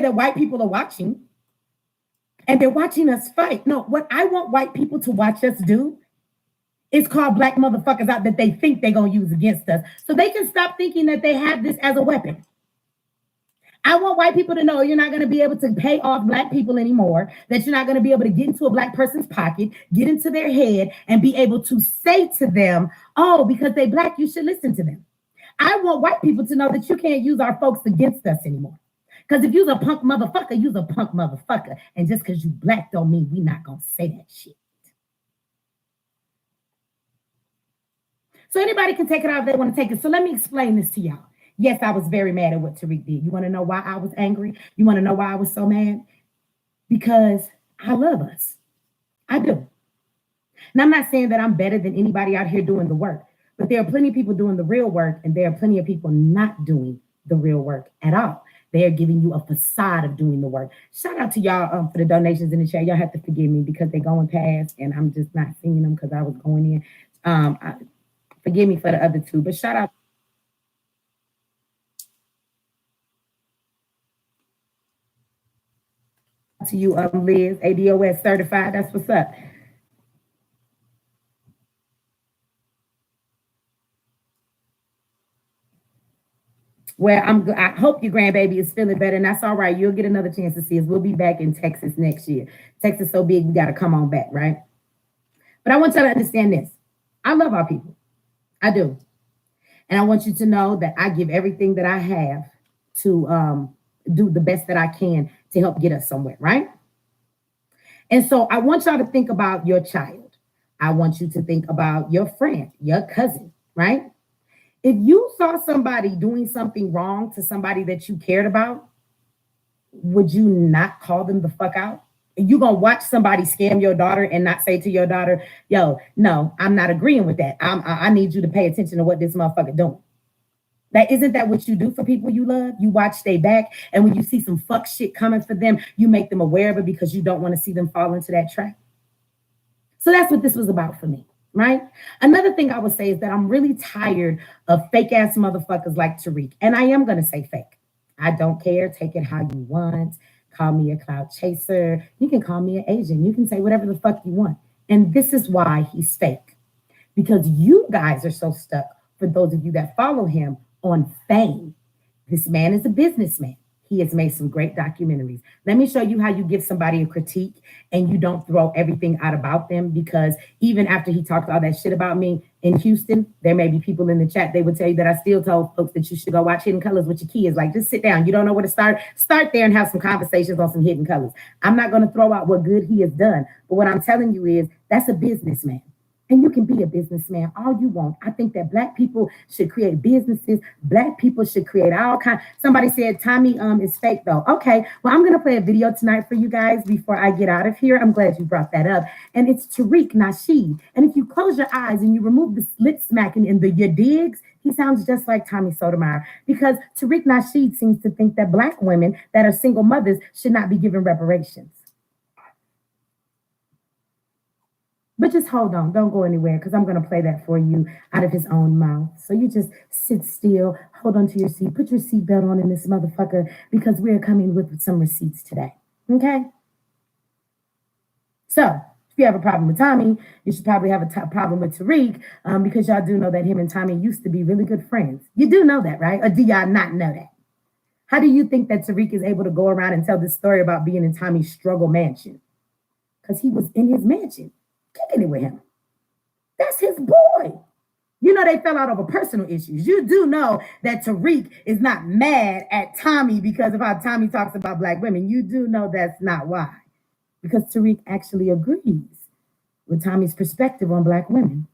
that white people are watching and they're watching us fight. No, what I want white people to watch us do is call black motherfuckers out that they think they're going to use against us so they can stop thinking that they have this as a weapon. I want white people to know you're not going to be able to pay off black people anymore, that you're not going to be able to get into a black person's pocket, get into their head, and be able to say to them, oh, because they black, you should listen to them. I want white people to know that you can't use our folks against us anymore. Because if you're a punk motherfucker, you're a punk motherfucker. And just because you black don't mean we not going to say that shit. So anybody can take it out if they want to take it. So let me explain this to y'all. Yes, I was very mad at what Tariq did. You want to know why I was angry? You want to know why I was so mad? Because I love us. I do. And I'm not saying that I'm better than anybody out here doing the work, but there are plenty of people doing the real work, and there are plenty of people not doing the real work at all. They are giving you a facade of doing the work. Shout out to y'all for the donations in the chat. Y'all have to forgive me because they're going past, and I'm just not seeing them because I was going in. Forgive me for the other two, but shout out to you, Liz, ADOS certified. That's what's up. Well, I hope your grandbaby is feeling better, and that's all right. You'll get another chance to see us. We'll be back in Texas next year. Texas so big, we got to come on back, right? But I want y'all to understand this. I love our people. I do. And I want you to know that I give everything that I have to do the best that I can to help get us somewhere, right? And so I want y'all to think about your child. I want you to think about your friend, your cousin, right? If you saw somebody doing something wrong to somebody that you cared about, would you not call them the fuck out? You gonna watch somebody scam your daughter and not say to your daughter, yo, no, I'm not agreeing with that. I need you to pay attention to what this motherfucker doing. Isn't that what you do for people you love? You watch they back, and when you see some fuck shit coming for them, you make them aware of it because you don't want to see them fall into that trap. So that's what this was about for me, right? Another thing I would say is that I'm really tired of fake ass motherfuckers like Tariq. And I am gonna say fake. I don't care. Take it how you want. Call me a cloud chaser. You can call me an Asian. You can say whatever the fuck you want. And this is why he's fake. Because you guys are so stuck, for those of you that follow him, on fame. This man is a businessman. He has made some great documentaries. Let me show you how you give somebody a critique and you don't throw everything out about them, because even after he talked all that shit about me in Houston, there may be people in the chat, they would tell you that I still told folks that you should go watch Hidden Colors with your kids. Like, just sit down. You don't know where to start. Start there and have some conversations on some Hidden Colors. I'm not going to throw out what good he has done, but what I'm telling you is that's a businessman. And you can be a businessman all you want. I think that Black people should create businesses. Black people should create all kinds. Somebody said Tommy is fake though. Okay, well, I'm going to play a video tonight for you guys before I get out of here. I'm glad you brought that up. And it's Tariq Nasheed. And if you close your eyes and you remove the lip smacking and your digs, he sounds just like Tommy Sotomayor, because Tariq Nasheed seems to think that Black women that are single mothers should not be given reparations. But just hold on. Don't go anywhere, because I'm going to play that for you out of his own mouth. So you just sit still, hold on to your seat, put your seatbelt on in this motherfucker, because we're coming with some receipts today. Okay? So if you have a problem with Tommy, you should probably have a problem with Tariq, because y'all do know that him and Tommy used to be really good friends. You do know that, right? Or do y'all not know that? How do you think that Tariq is able to go around and tell this story about being in Tommy's struggle mansion? Because he was in his mansion. Kicking it with him. That's his boy. You know they fell out over personal issues. You do know that Tariq is not mad at Tommy because of how Tommy talks about Black women. You do know that's not why. Because Tariq actually agrees with Tommy's perspective on Black women.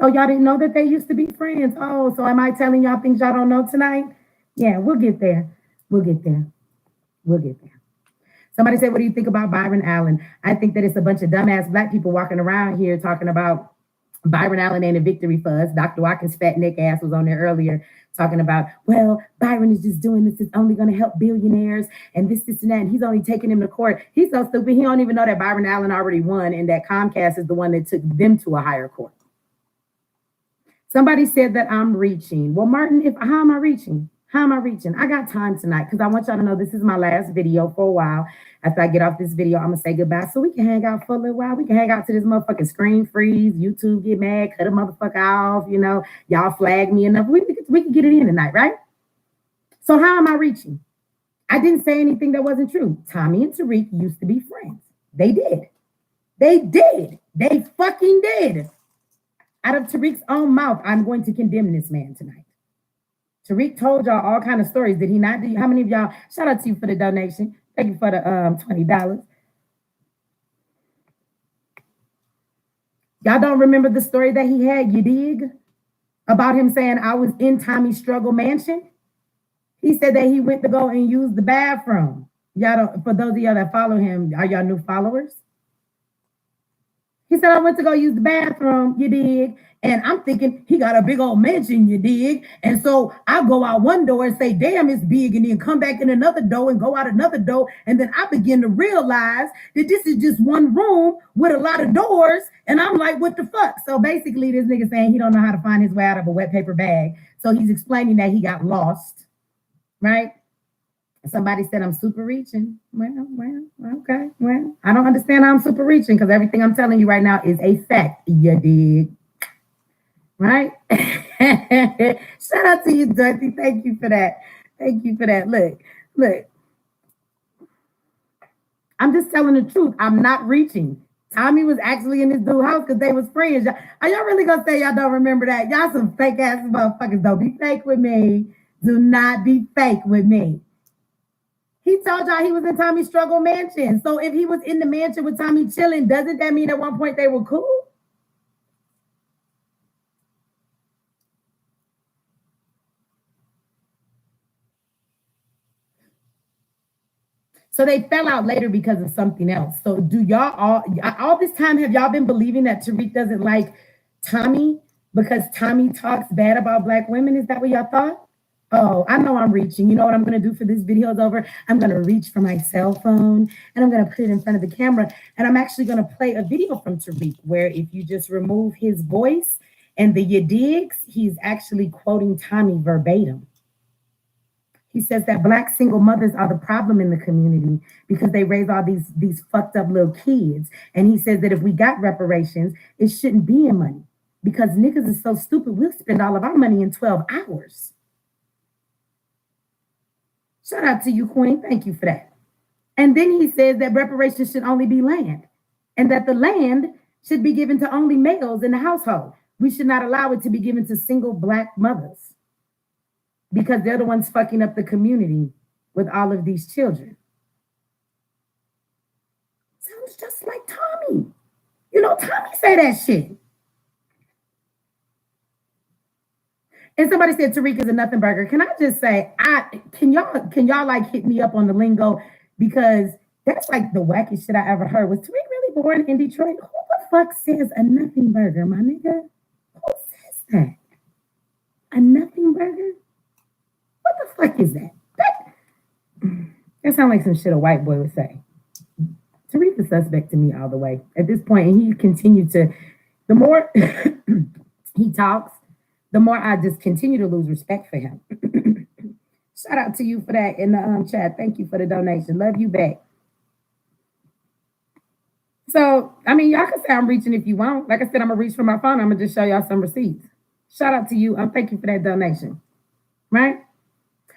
Oh, y'all didn't know that they used to be friends. Oh, so am I telling y'all things y'all don't know tonight? Yeah, we'll get there. We'll get there. We'll get there. Somebody said, what do you think about Byron Allen? I think that it's a bunch of dumbass Black people walking around here talking about Byron Allen ain't a victory for us. Dr. Watkins' fat neck ass was on there earlier talking about, well, Byron is just doing this. It's only going to help billionaires and this, and that. And he's only taking him to court. He's so stupid. He don't even know that Byron Allen already won and that Comcast is the one that took them to a higher court. Somebody said that I'm reaching. Well, Martin, how am I reaching? How am I reaching? I got time tonight because I want y'all to know this is my last video for a while. After I get off this video, I'm gonna say goodbye so we can hang out for a little while. We can hang out to this motherfucking screen freeze, YouTube get mad, cut a motherfucker off, you know, y'all flag me enough. We can get it in tonight, right? So how am I reaching? I didn't say anything that wasn't true. Tommy and Tariq used to be friends. They did. They did. They fucking did. Out of Tariq's own mouth, I'm going to condemn this man tonight. Tariq told y'all all kind of stories. Did he not? How many of y'all? Shout out to you for the donation. Thank you for the $20. Y'all don't remember the story that he had, you dig? About him saying I was in Tommy's struggle mansion. He said that he went to go and use the bathroom. Y'all don't, for those of y'all that follow him, are y'all new followers? He said, I went to go use the bathroom, you dig? And I'm thinking he got a big old mansion, you dig? And so I go out one door and say, damn, it's big, and then come back in another door and go out another door. And then I begin to realize that this is just one room with a lot of doors. And I'm like, what the fuck? So basically this nigga saying he don't know how to find his way out of a wet paper bag. So he's explaining that he got lost, right? Somebody said I'm super reaching. Well, okay. Well, I don't understand how I'm super reaching because everything I'm telling you right now is a fact. You dig? Right? Shout out to you, Dorothy. Thank you for that. Thank you for that. Look. I'm just telling the truth. I'm not reaching. Tommy was actually in this dude's house because they was friends. Are y'all really gonna say y'all don't remember that? Y'all some fake ass motherfuckers. Don't be fake with me. Do not be fake with me. He told y'all he was in Tommy's struggle mansion. So if he was in the mansion with Tommy chilling, doesn't that mean at one point they were cool? So they fell out later because of something else. So do y'all all this time have y'all been believing that Tariq doesn't like Tommy because Tommy talks bad about Black women? Is that what y'all thought? Oh, I know I'm reaching. You know what I'm going to do for this video is over? I'm going to reach for my cell phone and I'm going to put it in front of the camera. And I'm actually going to play a video from Tariq where if you just remove his voice and the you digs, he's actually quoting Tommy verbatim. He says that Black single mothers are the problem in the community because they raise all these fucked up little kids. And he says that if we got reparations, it shouldn't be in money because niggas is so stupid. We'll spend all of our money in 12 hours. Shout out to you, Queen. Thank you for that. And then he says that reparations should only be land and that the land should be given to only males in the household. We should not allow it to be given to single Black mothers because they're the ones fucking up the community with all of these children. Sounds just like Tommy. You know, Tommy say that shit. And somebody said Tariq is a nothing burger. Can I just say, can y'all like hit me up on the lingo? Because that's like the wackest shit I ever heard. Was Tariq really born in Detroit? Who the fuck says a nothing burger, my nigga? Who says that? A nothing burger? What the fuck is that? That sounds like some shit a white boy would say. Tariq is suspect to me all the way. At this point, and he continued to, the more he talks, the more I just continue to lose respect for him. Shout out to you for that in the chat. Thank you for the donation. Love you back. So, I mean, y'all can say I'm reaching if you want. Like I said, I'm going to reach for my phone. I'm going to just show y'all some receipts. Shout out to you. Thank you for that donation. Right?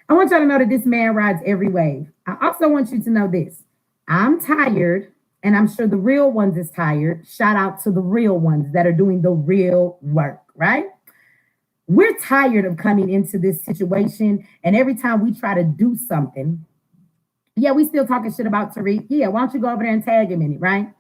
I want y'all to know that this man rides every wave. I also want you to know this. I'm tired, and I'm sure the real ones is tired. Shout out to the real ones that are doing the real work, right? We're tired of coming into this situation, and every time we try to do something, yeah, we still talking shit about Tariq. Yeah, why don't you go over there and tag him in it, right?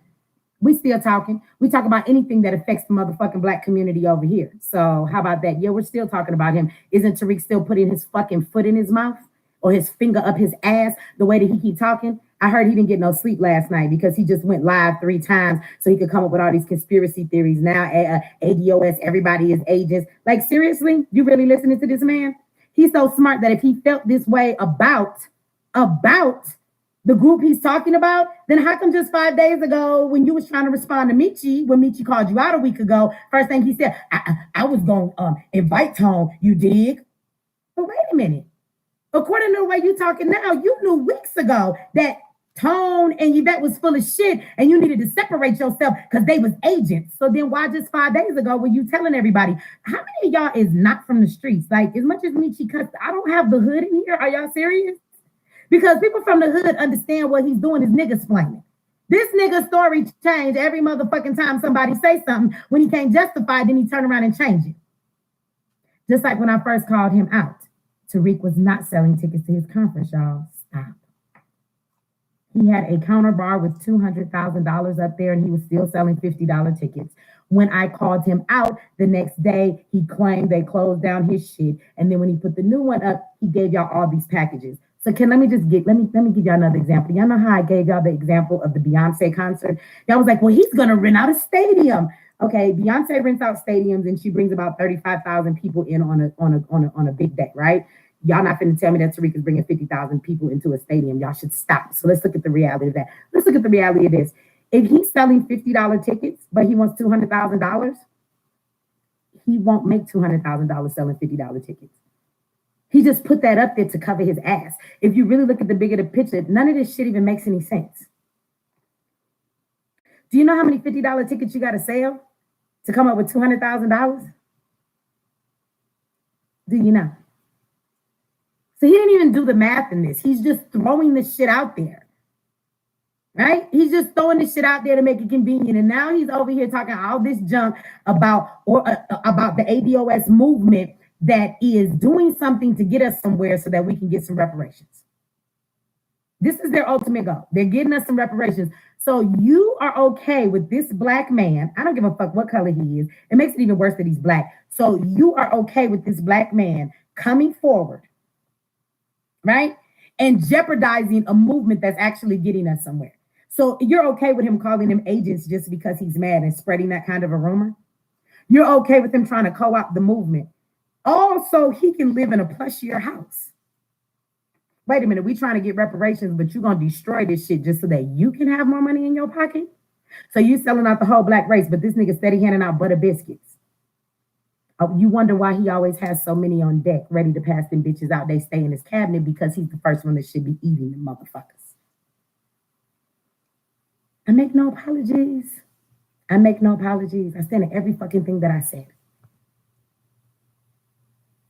We still talking. We talk about anything that affects the motherfucking Black community over here. So how about that? Yeah, we're still talking about him. Isn't Tariq still putting his fucking foot in his mouth or his finger up his ass the way that he keep talking? I heard he didn't get no sleep last night because he just went live 3 times so he could come up with all these conspiracy theories. Now, ADOS, everybody is agents. Like, seriously? You really listening to this man? He's so smart that if he felt this way about the group he's talking about, then how come just 5 days ago when you was trying to respond to Mechee, when Mechee called you out a week ago, first thing he said, I was going to invite Tone, you dig? But wait a minute. According to the way you talking now, you knew weeks ago that Tone and Yvette was full of shit and you needed to separate yourself because they was agents. So then why just 5 days ago were you telling everybody? How many of y'all is not from the streets? Like, as much as Mechee cuts, I don't have the hood in here. Are y'all serious? Because people from the hood understand what he's doing is niggas explaining. This nigga story change every motherfucking time somebody say something. When he can't justify it, then he turn around and change it. Just like when I first called him out. Tariq was not selling tickets to his conference, y'all. Stop. He had a counter bar with $200,000 up there and he was still selling $50 tickets. When I called him out the next day, he claimed they closed down his shit. And then when he put the new one up, he gave y'all all these packages. So let me give y'all another example. Y'all know how I gave y'all the example of the Beyonce concert? Y'all was like, well, he's gonna rent out a stadium. Okay, Beyonce rents out stadiums and she brings about 35,000 people in on a big day, right? Y'all not finna tell me that Tariq is bringing 50,000 people into a stadium. Y'all should stop. So let's look at the reality of that. Let's look at the reality of this. If he's selling $50 tickets, but he wants $200,000, he won't make $200,000 selling $50 tickets. He just put that up there to cover his ass. If you really look at the bigger picture, none of this shit even makes any sense. Do you know how many $50 tickets you got to sell to come up with $200,000? Do you know? So he didn't even do the math in this. He's just throwing this shit out there, right? He's just throwing this shit out there to make it convenient. And now he's over here talking all this junk about the ADOS movement that is doing something to get us somewhere so that we can get some reparations. This is their ultimate goal. They're getting us some reparations. So you are okay with this black man. I don't give a fuck what color he is. It makes it even worse that he's black. So you are okay with this black man coming forward, right? And jeopardizing a movement that's actually getting us somewhere. So you're okay with him calling them agents just because he's mad and spreading that kind of a rumor? You're okay with him trying to co-opt the movement? Also, he can live in a plushier house. Wait a minute, we trying to get reparations, but you're going to destroy this shit just so that you can have more money in your pocket? So you selling out the whole black race, but this nigga steady handing out butter biscuits. Oh, you wonder why he always has so many on deck ready to pass them bitches out. They stay in his cabinet because he's the first one that should be eating them motherfuckers. I make no apologies. I make no apologies. I stand in every fucking thing that I said.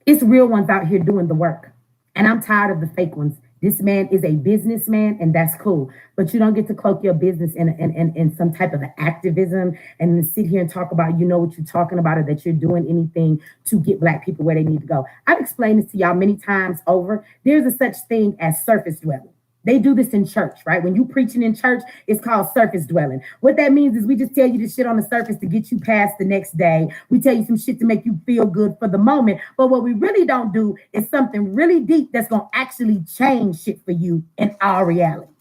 It's real ones out here doing the work. And I'm tired of the fake ones. This man is a businessman, and that's cool. But you don't get to cloak your business in some type of activism and then sit here and talk about, you know what you're talking about, or that you're doing anything to get black people where they need to go. I've explained this to y'all many times over. There's a such thing as surface dwelling. They do this in church, right? When you preaching in church, it's called surface dwelling. What that means is we just tell you the shit on the surface to get you past the next day. We tell you some shit to make you feel good for the moment. But what we really don't do is something really deep that's going to actually change shit for you in our reality.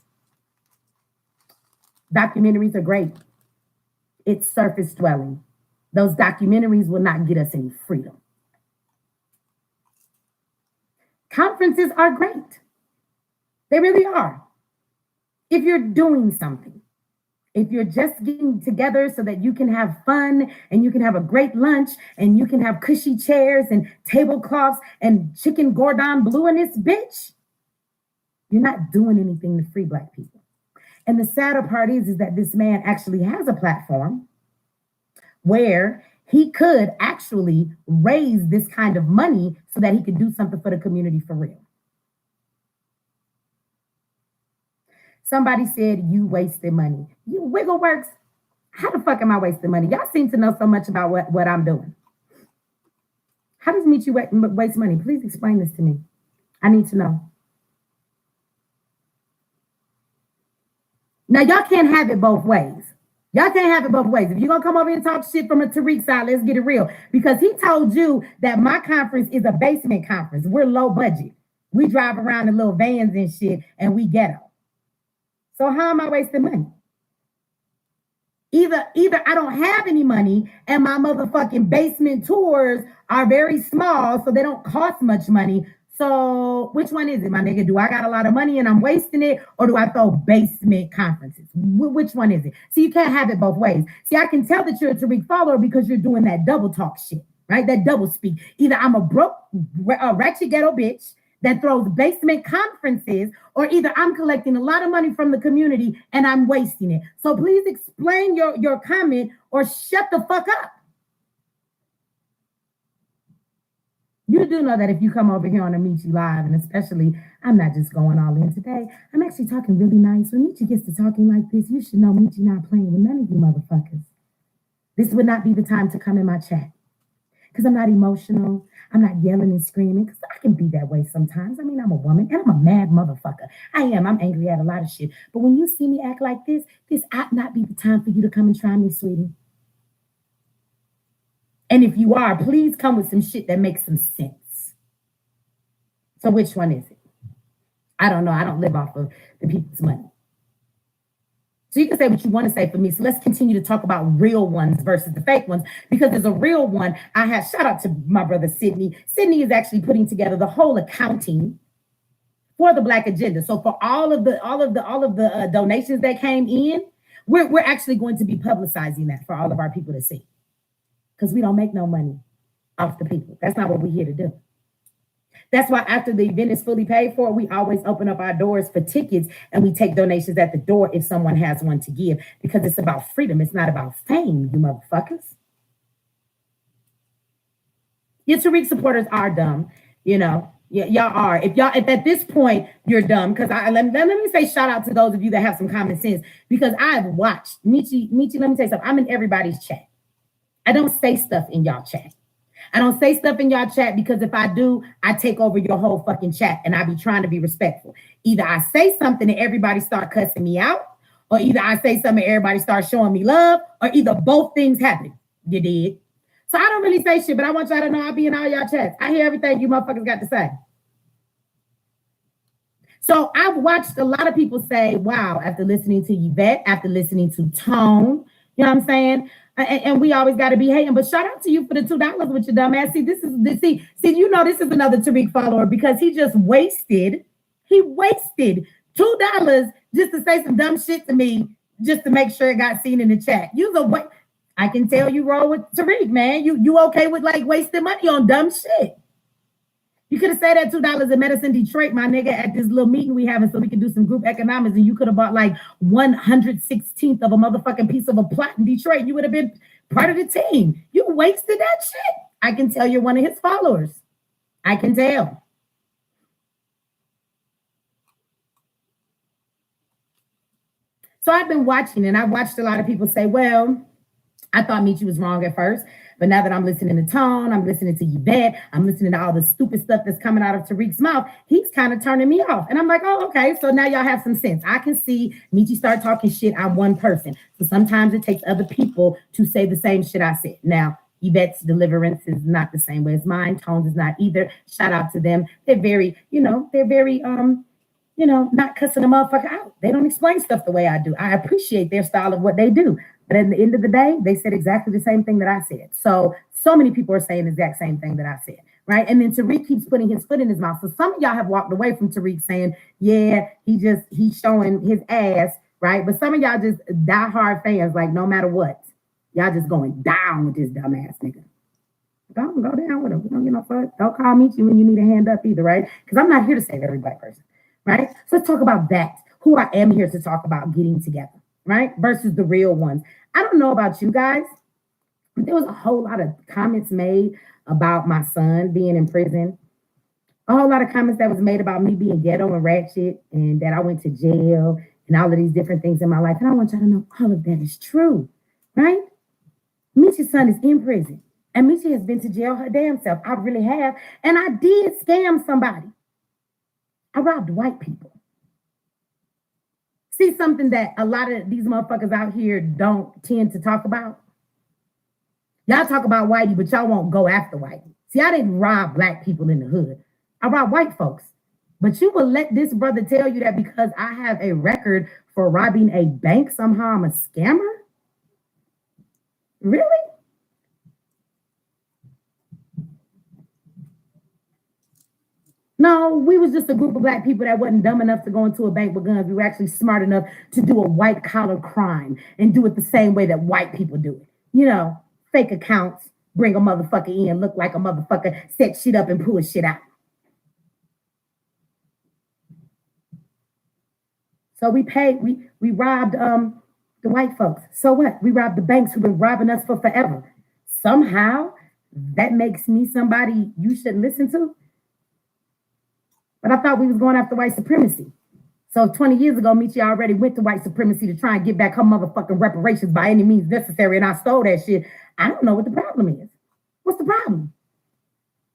Documentaries are great. It's surface dwelling. Those documentaries will not get us any freedom. Conferences are great. They really are. If you're doing something, if you're just getting together so that you can have fun and you can have a great lunch and you can have cushy chairs and tablecloths and chicken Gordon Bleu in this bitch, you're not doing anything to free black people. And the sadder part is that this man actually has a platform where he could actually raise this kind of money so that he could do something for the community for real. Somebody said you wasted money. You wiggle works. How the fuck am I wasting money? Y'all seem to know so much about what I'm doing. How does Mechee waste money? Please explain this to me. I need to know. Now, y'all can't have it both ways. Y'all can't have it both ways. If you're going to come over and talk shit from a Tariq side, let's get it real. Because he told you that my conference is a basement conference. We're low budget. We drive around in little vans and shit, and we ghetto. So how am I wasting money? Either I don't have any money and my motherfucking basement tours are very small, so they don't cost much money. So which one is it, my nigga? Do I got a lot of money and I'm wasting it, or do I throw basement conferences? Which one is it? So you can't have it both ways. See, I can tell that you're a Tariq follower because you're doing that double talk shit, right? That double speak. Either I'm a broke, ratchet ghetto bitch that throws basement conferences, or either I'm collecting a lot of money from the community and I'm wasting it. So please explain your comment or shut the fuck up. You do know that if you come over here on a Mechee Live, and especially, I'm not just going all in today, I'm actually talking really nice. When Mechee gets to talking like this, you should know Mechee not playing with none of you motherfuckers. This would not be the time to come in my chat. Because I'm not emotional. I'm not yelling and screaming. Because I can be that way sometimes. I mean, I'm a woman and I'm a mad motherfucker. I am. I'm angry at a lot of shit. But when you see me act like this ought not be the time for you to come and try me, sweetie. And if you are, please come with some shit that makes some sense. So which one is it? I don't know. I don't live off of the people's money. So you can say what you want to say for me. So let's continue to talk about real ones versus the fake ones, because there's a real one. I have, shout out to my brother Sydney. Sydney is actually putting together the whole accounting for the Black agenda. So for all of the donations that came in, we're actually going to be publicizing that for all of our people to see, because we don't make no money off the people. That's not what we're here to do. That's why after the event is fully paid for, we always open up our doors for tickets and we take donations at the door if someone has one to give, because it's about freedom. It's not about fame, you motherfuckers. Your Tariq supporters are dumb, you know. Y'all are. If at this point you're dumb, because let me say shout out to those of you that have some common sense, because I've watched Mechee. Let me tell you something. I'm in everybody's chat. I don't say stuff in y'all chat. I don't say stuff in y'all chat because if I do, I take over your whole fucking chat, and I be trying to be respectful. Either I say something and everybody start cussing me out, or either I say something and everybody starts showing me love, or either both things happen. You did. So I don't really say shit, but I want y'all to know I be in all y'all chats. I hear everything you motherfuckers got to say. So I've watched a lot of people say, wow, after listening to Yvette, after listening to Tone, you know what I'm saying? And we always got to be hating, but shout out to you for the $2 with your dumb ass. See, this is another Tariq follower, because he wasted $2 just to say some dumb shit to me, just to make sure it got seen in the chat. I can tell you roll with Tariq, man. You okay with like wasting money on dumb shit? You could have said that $2 in Medicine Detroit, my nigga, at this little meeting we having so we could do some group economics, and you could have bought like 116th of a motherfucking piece of a plot in Detroit. You would have been part of the team. You wasted that shit. I can tell you're one of his followers. I can tell. So I've been watching, and I've watched a lot of people say, well, I thought Mechee was wrong at first, but now that I'm listening to Tone, I'm listening to Yvette, I'm listening to all the stupid stuff that's coming out of Tariq's mouth, he's kind of turning me off. And I'm like, oh, okay, so now y'all have some sense. I can see Mechee start talking shit on one person. So sometimes it takes other people to say the same shit I said. Now, Yvette's deliverance is not the same way as mine. Tone's is not either. Shout out to them. They're very, not cussing a motherfucker out. They don't explain stuff the way I do. I appreciate their style of what they do. But at the end of the day, they said exactly the same thing that I said. So many people are saying the exact same thing that I said, right? And then Tariq keeps putting his foot in his mouth. So some of y'all have walked away from Tariq saying, yeah, he's showing his ass, right? But some of y'all just diehard fans, like no matter what, y'all just going down with this dumbass nigga. Don't go down with him. We don't get no fuck. Don't call me when you need a hand up either, right? Because I'm not here to save every Black person, right? So let's talk about that. Who I am here to talk about getting together, right? Versus the real ones. I don't know about you guys. There was a whole lot of comments made about my son being in prison. A whole lot of comments that was made about me being ghetto and ratchet, and that I went to jail and all of these different things in my life. And I want y'all to know all of that is true, right? Mechee's son is in prison, and Mechee has been to jail her damn self. I really have. And I did scam somebody. I robbed white people. See something that a lot of these motherfuckers out here don't tend to talk about? Y'all talk about whitey, but y'all won't go after whitey. See, I didn't rob Black people in the hood. I robbed white folks. But you will let this brother tell you that because I have a record for robbing a bank, somehow I'm a scammer? Really? No, we was just a group of Black people that wasn't dumb enough to go into a bank with guns. We were actually smart enough to do a white collar crime and do it the same way that white people do it. Fake accounts, bring a motherfucker in, look like a motherfucker, set shit up and pull shit out. So we robbed the white folks. So what? We robbed the banks who've been robbing us for forever. Somehow that makes me somebody you should listen to. But I thought we was going after white supremacy. So 20 years ago, Mechee already went to white supremacy to try and get back her motherfucking reparations by any means necessary, and I stole that shit. I don't know what the problem is. What's the problem?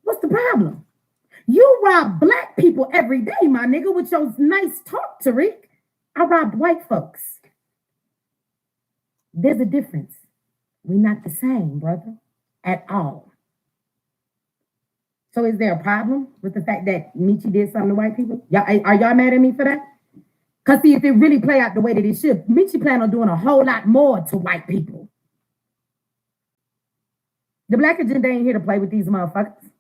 What's the problem? You rob black people every day, my nigga, with your nice talk, Tariq. I robbed white folks. There's a difference. We're not the same, brother, at all. So is there a problem with the fact that Mechee did something to white people? Are y'all mad at me for that? Because see, if it really play out the way that it should, Mechee plan on doing a whole lot more to white people. The black agenda ain't here to play with these motherfuckers.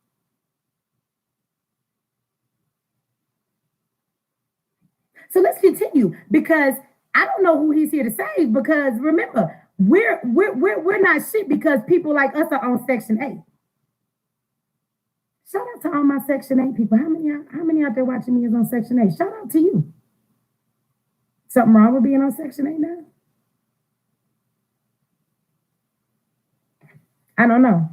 So let's continue, because I don't know who he's here to save, because remember, we're not shit because people like us are on Section 8. Shout out to all my Section 8 people. How many out there watching me is on Section 8? Shout out to you. Something wrong with being on Section 8 now? I don't know.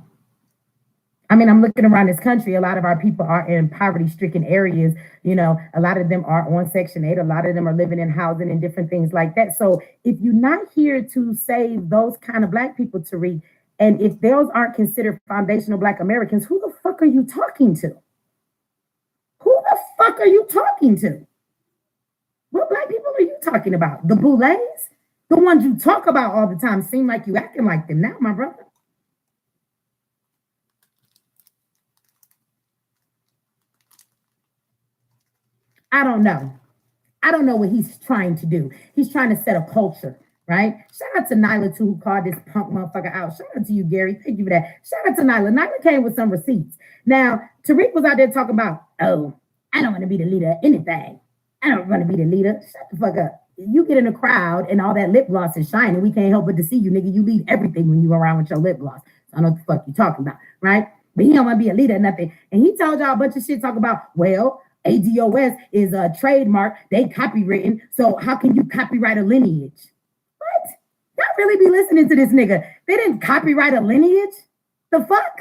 I mean, I'm looking around this country. A lot of our people are in poverty-stricken areas. You know, a lot of them are on Section 8. A lot of them are living in housing and different things like that. So if you're not here to save those kind of black people, Tariq, and if those aren't considered foundational black Americans, who the fuck are you talking to? Who the fuck are you talking to? What black people are you talking about? The Boulets? The ones you talk about all the time seem like you acting like them now, my brother. I don't know. I don't know what he's trying to do. He's trying to set a culture, right? Shout out to Nyla, too, who called this punk motherfucker out. Shout out to you, Gary. Thank you for that. Shout out to Nyla. Nyla came with some receipts. Now, Tariq was out there talking about, oh, I don't want to be the leader of anything. I don't want to be the leader. Shut the fuck up. You get in a crowd and all that lip gloss is shining. We can't help but to see you, nigga. You lead everything when you around with your lip gloss. So I know what the fuck you talking about, right? But he don't want to be a leader or nothing. And he told y'all a bunch of shit, talk about, well, ADOS is a trademark. They copywritten. So how can you copyright a lineage? What? Y'all really be listening to this nigga? They didn't copyright a lineage? The fuck?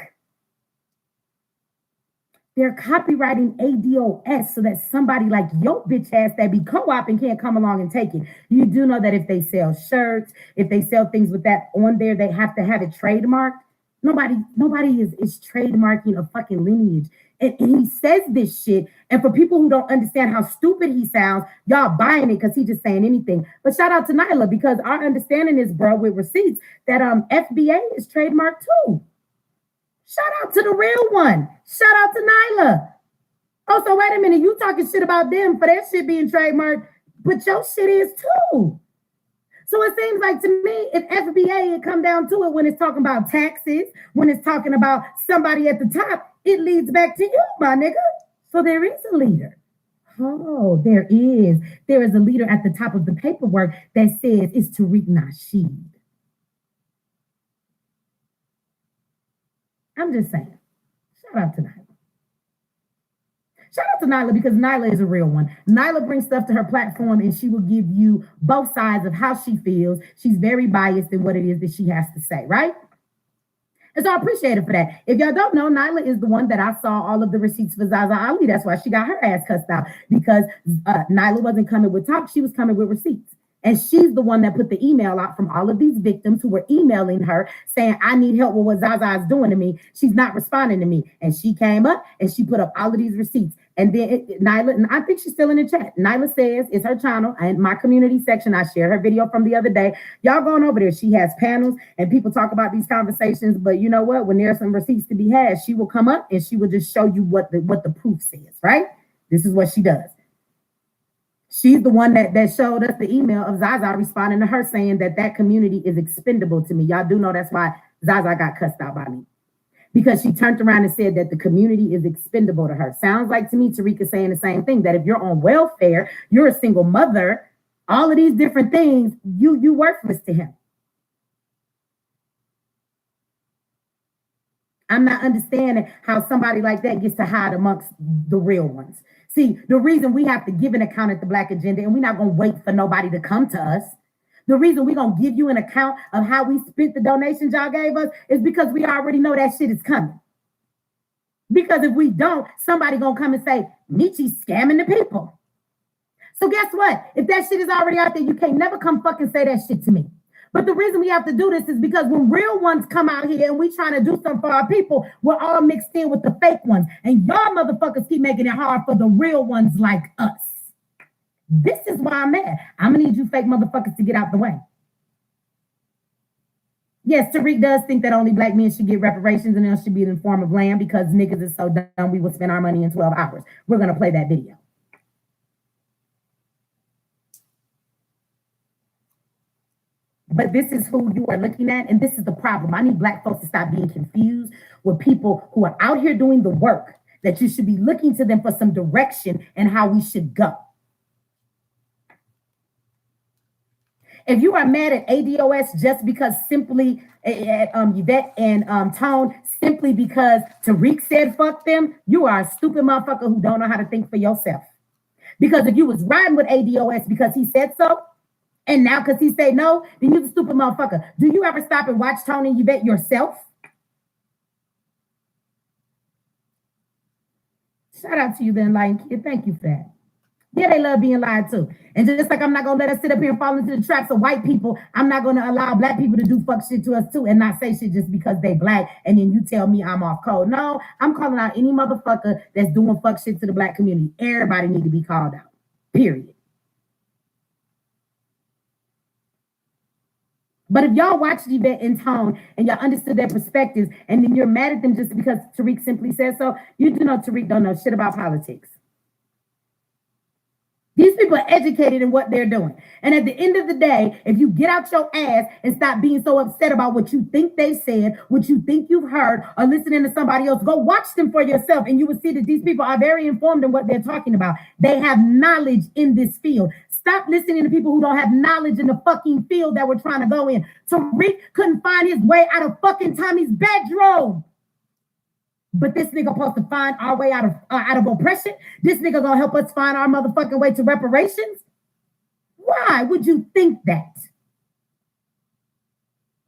They're copywriting ADOS so that somebody like your bitch ass that be co-oping can't come along and take it. You do know that if they sell shirts, if they sell things with that on there, they have to have it trademarked. Nobody is trademarking a fucking lineage. And he says this shit. And for people who don't understand how stupid he sounds, y'all buying it because he's just saying anything. But shout out to Nyla, because our understanding is, bro, with receipts, that FBA is trademarked too. Shout out to the real one. Shout out to Nyla. Oh, so wait a minute. You talking shit about them for their shit being trademarked, but your shit is too. So it seems like to me, if FBA had come down to it when it's talking about taxes, when it's talking about somebody at the top, it leads back to you, my nigga. So there is a leader. Oh, there is. There is a leader at the top of the paperwork that says it's Tariq Nasheed. I'm just saying. Shout out to Nyla. Shout out to Nyla, because Nyla is a real one. Nyla brings stuff to her platform and she will give you both sides of how she feels. She's very biased in what it is that she has to say, right? And so I appreciate it for that. If y'all don't know, Nyla is the one that I saw all of the receipts for Zaza Ali. That's why she got her ass cussed out, because Nyla wasn't coming with talk. She was coming with receipts. And she's the one that put the email out from all of these victims who were emailing her saying, I need help with what Zaza is doing to me. She's not responding to me. And she came up and she put up all of these receipts. And then Nyla, and I think she's still in the chat. Nyla says, it's her channel and my community section. I shared her video from the other day. Y'all going over there. She has panels and people talk about these conversations. But you know what? When there's some receipts to be had, she will come up and she will just show you what the proof says, right? This is what she does. She's the one that showed us the email of Zaza responding to her saying that community is expendable to me. Y'all do know that's why Zaza got cussed out by me. Because she turned around and said that the community is expendable to her. Sounds like to me, Tariq is saying the same thing, that if you're on welfare, you're a single mother, all of these different things, you worthless to him. I'm not understanding how somebody like that gets to hide amongst the real ones. See, the reason we have to give an account at the Black Agenda, and we're not going to wait for nobody to come to us. The reason we're going to give you an account of how we spent the donations y'all gave us is because we already know that shit is coming. Because if we don't, somebody going to come and say, Mechee's scamming the people. So guess what? If that shit is already out there, you can't never come fucking say that shit to me. But the reason we have to do this is because when real ones come out here and we trying to do something for our people, we're all mixed in with the fake ones. And y'all motherfuckers keep making it hard for the real ones like us. This is why I'm mad. I'm going to need you fake motherfuckers to get out the way. Yes, Tariq does think that only Black men should get reparations and it should be in the form of land because niggas is so dumb we will spend our money in 12 hours. We're going to play that video. But this is who you are looking at, and this is the problem. I need Black folks to stop being confused with people who are out here doing the work, that you should be looking to them for some direction and how we should go. If you are mad at ADOS just because simply at Yvette and Tone, simply because Tariq said fuck them, you are a stupid motherfucker who don't know how to think for yourself. Because if you was riding with ADOS because he said so, and now because he said no, then you're the stupid motherfucker. Do you ever stop and watch Tone and Yvette yourself? Shout out to you, the enlightened kid. Thank you for that. Yeah, they love being lied to. And just like I'm not going to let us sit up here and fall into the traps of white people, I'm not going to allow Black people to do fuck shit to us too and not say shit just because they Black and then you tell me I'm off code. No, I'm calling out any motherfucker that's doing fuck shit to the Black community. Everybody need to be called out. Period. But if y'all watched Yvette and Tone and y'all understood their perspectives and then you're mad at them just because Tariq simply says so, you do know Tariq don't know shit about politics. These people are educated in what they're doing. And at the end of the day, if you get out your ass and stop being so upset about what you think they said, what you think you've heard, or listening to somebody else, go watch them for yourself and you will see that these people are very informed in what they're talking about. They have knowledge in this field. Stop listening to people who don't have knowledge in the fucking field that we're trying to go in. Tariq couldn't find his way out of fucking Tommy's bedroom. But this nigga supposed to find our way out of oppression? This nigga gonna help us find our motherfucking way to reparations? Why would you think that?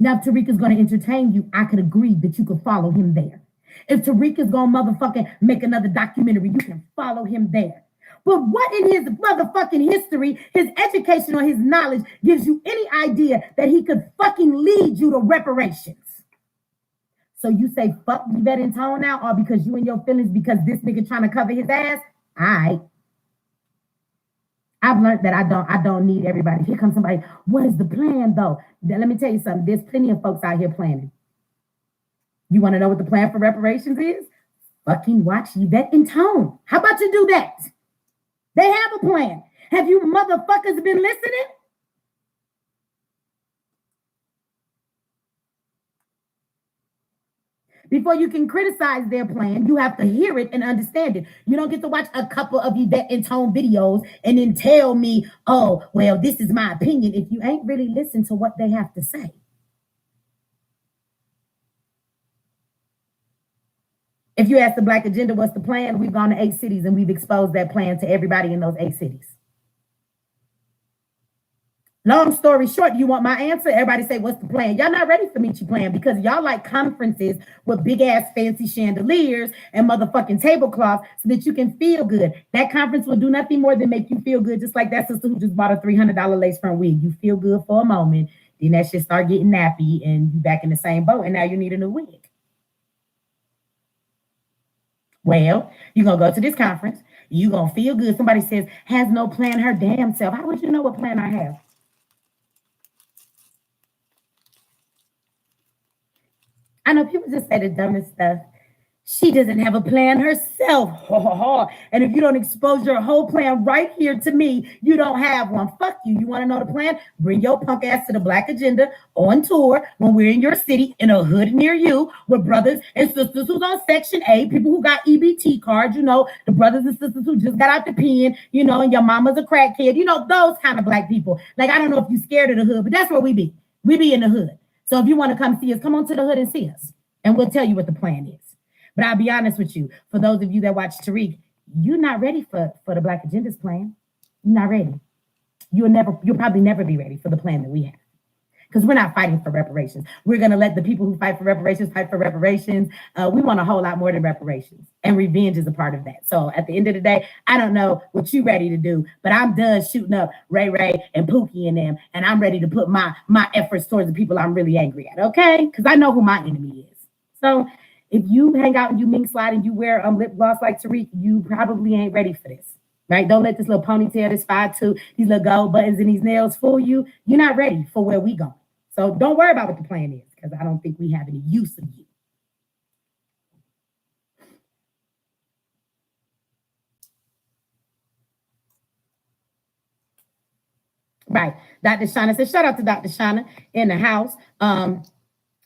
Now, if Tariq is gonna entertain you, I could agree that you could follow him there. If Tariq is gonna motherfucking make another documentary, you can follow him there. But what in his motherfucking history, his education or his knowledge gives you any idea that he could fucking lead you to reparations? So you say fuck Yvette and Tone now, or because you and your feelings because this nigga trying to cover his ass? I've learned that I don't need everybody. Here comes somebody. What is the plan though? Let me tell you something. There's plenty of folks out here planning. You want to know what the plan for reparations is? Fucking watch Yvette and Tone. How about you do that? They have a plan. Have you motherfuckers been listening? Before you can criticize their plan, you have to hear it and understand it. You don't get to watch a couple of Yvette and Tone videos and then tell me, oh, well, this is my opinion, if you ain't really listened to what they have to say. If you ask the Black Agenda what's the plan, we've gone to 8 cities and we've exposed that plan to everybody in those 8 cities. Long story short, you want my answer? Everybody say, what's the plan? Y'all not ready for Mechee plan because y'all like conferences with big ass fancy chandeliers and motherfucking tablecloths so that you can feel good. That conference will do nothing more than make you feel good, just like that sister who just bought a $300 lace front wig. You feel good for a moment, then that shit start getting nappy and you back in the same boat and now you need a new wig. Well, you're going to go to this conference. You're going to feel good. Somebody says, has no plan her damn self. How would you know what plan I have? I know people just say the dumbest stuff. She doesn't have a plan herself. And if you don't expose your whole plan right here to me, you don't have one. Fuck you. You want to know the plan? Bring your punk ass to the Black Agenda on tour when we're in your city in a hood near you with brothers and sisters who's on Section 8, people who got EBT cards, you know, the brothers and sisters who just got out the pen, you know, and your mama's a crackhead, you know, those kind of Black people. Like, I don't know if you're scared of the hood, but that's where we be. We be in the hood. So if you want to come see us, come on to the hood and see us. And we'll tell you what the plan is. But I'll be honest with you. For those of you that watch Tariq, you're not ready for the Black Agenda's plan. You're not ready. You'll probably never be ready for the plan that we have. Because we're not fighting for reparations. We're going to let the people who fight for reparations fight for reparations. We want a whole lot more than reparations. And revenge is a part of that. So at the end of the day, I don't know what you're ready to do, but I'm done shooting up Ray Ray and Pookie and them. And I'm ready to put my efforts towards the people I'm really angry at, okay? Because I know who my enemy is. So if you hang out and you mink slide and you wear lip gloss like Tariq, you probably ain't ready for this. Right? Don't let this little ponytail, this 5'2", these little gold buttons and these nails fool you. You're not ready for where we going. So don't worry about what the plan is, because I don't think we have any use of you. Right. Dr. Shauna says, shout out to Dr. Shauna in the house. And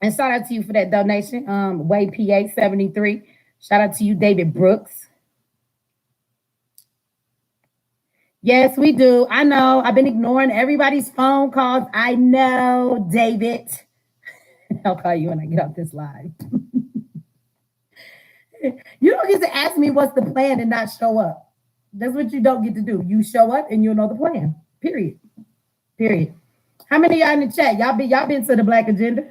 shout out to you for that donation. Wade PA 73. Shout out to you, David Brooks. Yes, we do. I know. I've been ignoring everybody's phone calls. I know, David. I'll call you when I get off this live. You don't get to ask me what's the plan and not show up. That's what you don't get to do. You show up and you'll know the plan. Period. How many of y'all in the chat? Y'all been to the Black Agenda?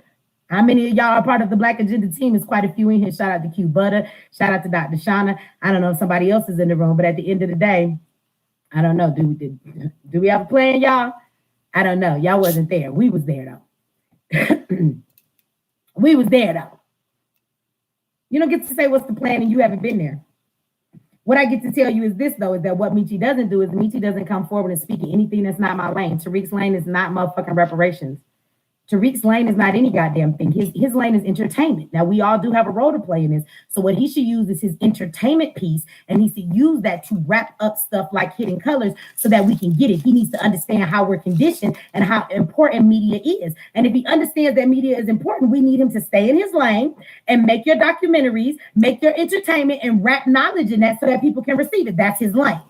How many of y'all are part of the Black Agenda team? There's quite a few in here. Shout out to Q Butter. Shout out to Dr. Shauna. I don't know if somebody else is in the room, but at the end of the day, I don't know. Do we have a plan, y'all? I don't know. Y'all wasn't there. We was there, though. We was there, though. You don't get to say what's the plan and you haven't been there. What I get to tell you is this, though, is that what Mechee doesn't do is Mechee doesn't come forward and speak anything that's not my lane. Tariq's lane is not motherfucking reparations. Tariq's lane is not any goddamn thing. His lane is entertainment. Now, we all do have a role to play in this. So what he should use is his entertainment piece, and he should use that to wrap up stuff like Hidden Colors so that we can get it. He needs to understand how we're conditioned and how important media is. And if he understands that media is important, we need him to stay in his lane and make your documentaries, make your entertainment, and wrap knowledge in that so that people can receive it. That's his lane.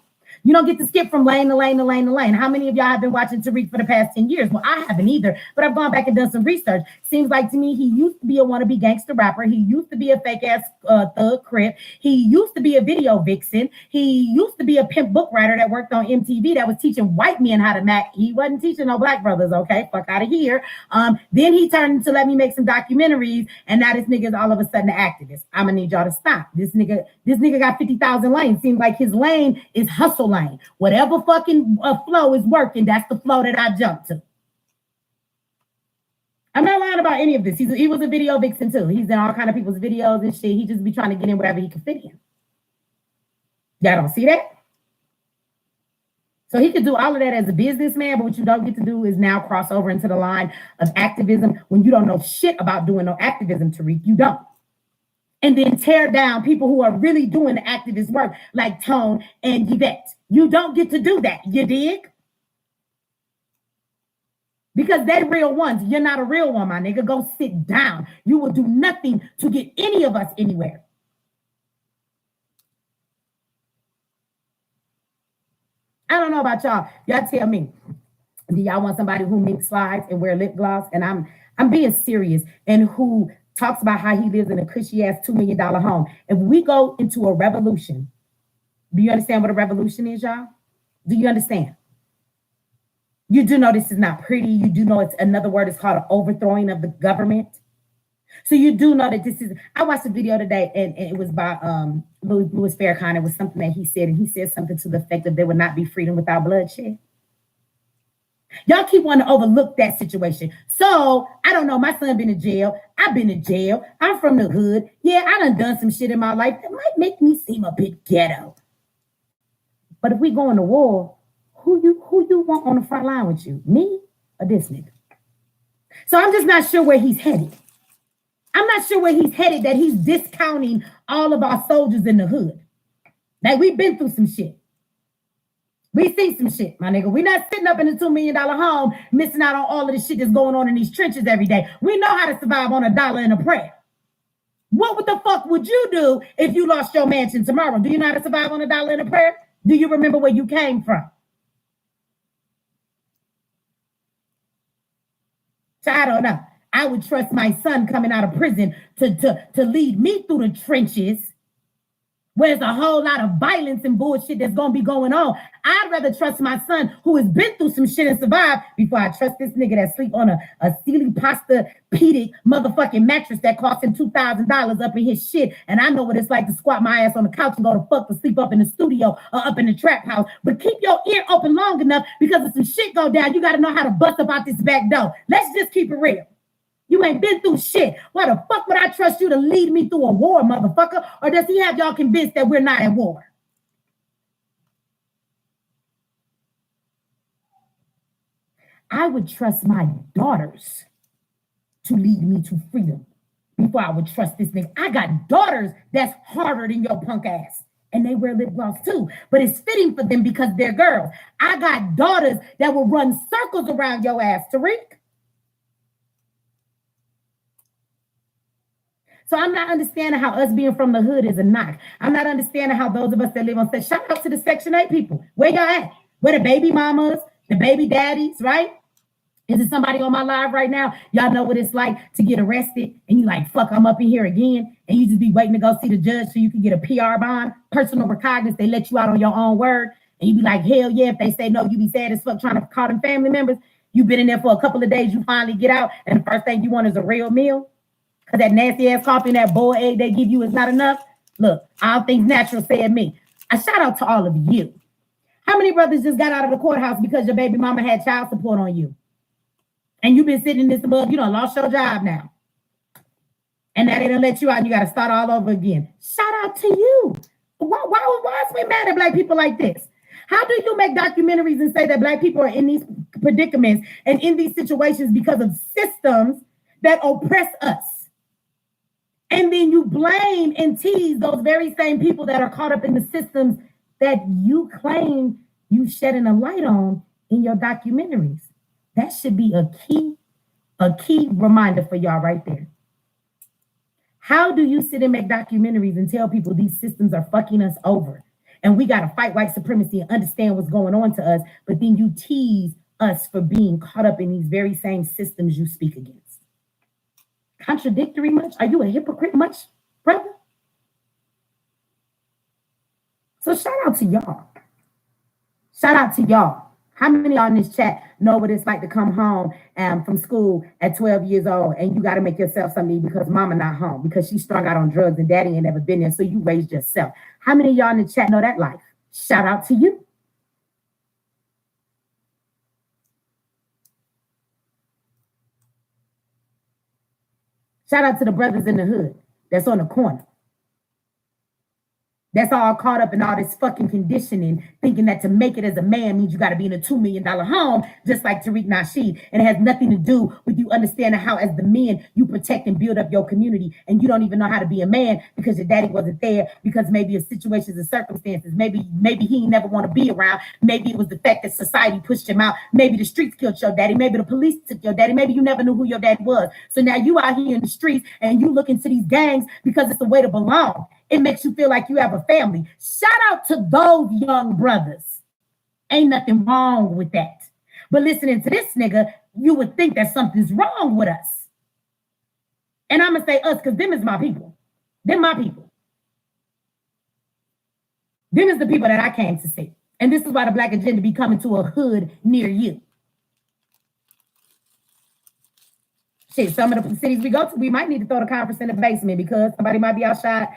You don't get to skip from lane to lane to lane to lane. How many of y'all have been watching Tariq for the past 10 years? Well, I haven't either, but I've gone back and done some research. Seems like to me he used to be a wannabe gangster rapper. He used to be a fake-ass thug crip. He used to be a video vixen. He used to be a pimp book writer that worked on MTV that was teaching white men how to mac. He wasn't teaching no black brothers, okay? Fuck out of here. Then he turned to let me make some documentaries, and now this nigga is all of a sudden an activist. I'm gonna need y'all to stop. This nigga got 50,000 lanes. Seems like his lane is hustle lane. Whatever fucking flow is working, that's the flow that I jumped to. I'm not lying about any of this. He was a video vixen too. He's in all kind of people's videos and shit. He just be trying to get in wherever he can fit in. Y'all don't see that? So he could do all of that as a businessman, but what you don't get to do is now cross over into the line of activism when you don't know shit about doing no activism, Tariq. You don't. And then tear down people who are really doing the activist work like Tone and Yvette. You don't get to do that, you dig? Because they're real ones. You're not a real one, my nigga. Go sit down. You will do nothing to get any of us anywhere. I don't know about y'all. Y'all tell me. Do y'all want somebody who mink slides and wear lip gloss? And I'm being serious. And who talks about how he lives in a cushy-ass $2 million home. If we go into a revolution, do you understand what a revolution is, y'all? Do you understand? You do know this is not pretty. You do know it's another word is called an overthrowing of the government. So you do know that this is, I watched a video today and it was by Louis Farrakhan. It was something that he said, and he said something to the effect that there would not be freedom without bloodshed. Y'all keep wanting to overlook that situation. So, I don't know, my son been in jail. I've been in jail. I'm from the hood. Yeah, I done some shit in my life that might make me seem a bit ghetto. But if we go into war, who you want on the front line with you? Me or this nigga? So I'm just not sure where he's headed. I'm not sure where he's headed that he's discounting all of our soldiers in the hood. Like, we've been through some shit. We see some shit, my nigga. We're not sitting up in a $2 million home missing out on all of the shit that's going on in these trenches every day. We know how to survive on $1 and a prayer. What the fuck would you do if you lost your mansion tomorrow? Do you know how to survive on $1 and a prayer? Do you remember where you came from? So I don't know. I would trust my son coming out of prison to lead me through the trenches where there's a whole lot of violence and bullshit that's going to be going on. I'd rather trust my son who has been through some shit and survived before I trust this nigga that sleep on a Sealy Pasta-pedic motherfucking mattress that cost him $2,000 up in his shit. And I know what it's like to squat my ass on the couch and go to fuck to sleep up in the studio or up in the trap house. But keep your ear open long enough, because if some shit go down, you got to know how to bust up out this back door. Let's just keep it real. You ain't been through shit. Why the fuck would I trust you to lead me through a war, motherfucker? Or does he have y'all convinced that we're not at war? I would trust my daughters to lead me to freedom before I would trust this nigga. I got daughters that's harder than your punk ass. And they wear lip gloss too. But it's fitting for them because they're girls. I got daughters that will run circles around your ass, Tariq. So I'm not understanding how us being from the hood is a knock. I'm not understanding how those of us that live on set, shout out to the Section 8 people. Where y'all at? Where the baby mamas, the baby daddies, right? Is it somebody on my live right now? Y'all know what it's like to get arrested and you like, fuck, I'm up in here again. And you just be waiting to go see the judge so you can get a PR bond, personal recognizance. They let you out on your own word. And you be like, hell yeah. If they say no, you be sad as fuck trying to call them family members. You've been in there for a couple of days. You finally get out. And the first thing you want is a real meal. Because that nasty ass coffee and that boiled egg they give you is not enough. Look, all things natural, said me. I shout out to all of you. How many brothers just got out of the courthouse because your baby mama had child support on you? And you've been sitting in this above, you done lost your job now. And now they done let you out and you got to start all over again. Shout out to you. Why is we mad at black people like this? How do you make documentaries and say that black people are in these predicaments and in these situations because of systems that oppress us? And then you blame and tease those very same people that are caught up in the systems that you claim you shedding a light on in your documentaries. That should be a key reminder for y'all right there. How do you sit and make documentaries and tell people these systems are fucking us over? And we got to fight white supremacy and understand what's going on to us, but then you tease us for being caught up in these very same systems you speak against. Contradictory much? Are you a hypocrite much, brother? So shout out to y'all. Shout out to y'all. How many of y'all in this chat know what it's like to come home from school at 12 years old and you got to make yourself something because mama not home because she's strung out on drugs and daddy ain't never been there, so you raised yourself? How many of y'all in the chat know that life? Shout out to you. Shout out to the brothers in the hood that's on the corner. That's all caught up in all this fucking conditioning, thinking that to make it as a man means you got to be in a $2 million home, just like Tariq Nasheed. And it has nothing to do with you understanding how, as the men, you protect and build up your community. And you don't even know how to be a man because your daddy wasn't there, because maybe of situations and circumstances. Maybe he never want to be around. Maybe it was the fact that society pushed him out. Maybe the streets killed your daddy. Maybe the police took your daddy. Maybe you never knew who your daddy was. So now you out here in the streets and you look into these gangs because it's the way to belong. It makes you feel like you have a family. Shout out to those young brothers. Ain't nothing wrong with that. But listening to this nigga, you would think that something's wrong with us. And I'm going to say us because them is my people. Them my people. Them is the people that I came to see. And this is why the Black Agenda be coming to a hood near you. Shit, some of the cities we go to, we might need to throw the conference in the basement because somebody might be outside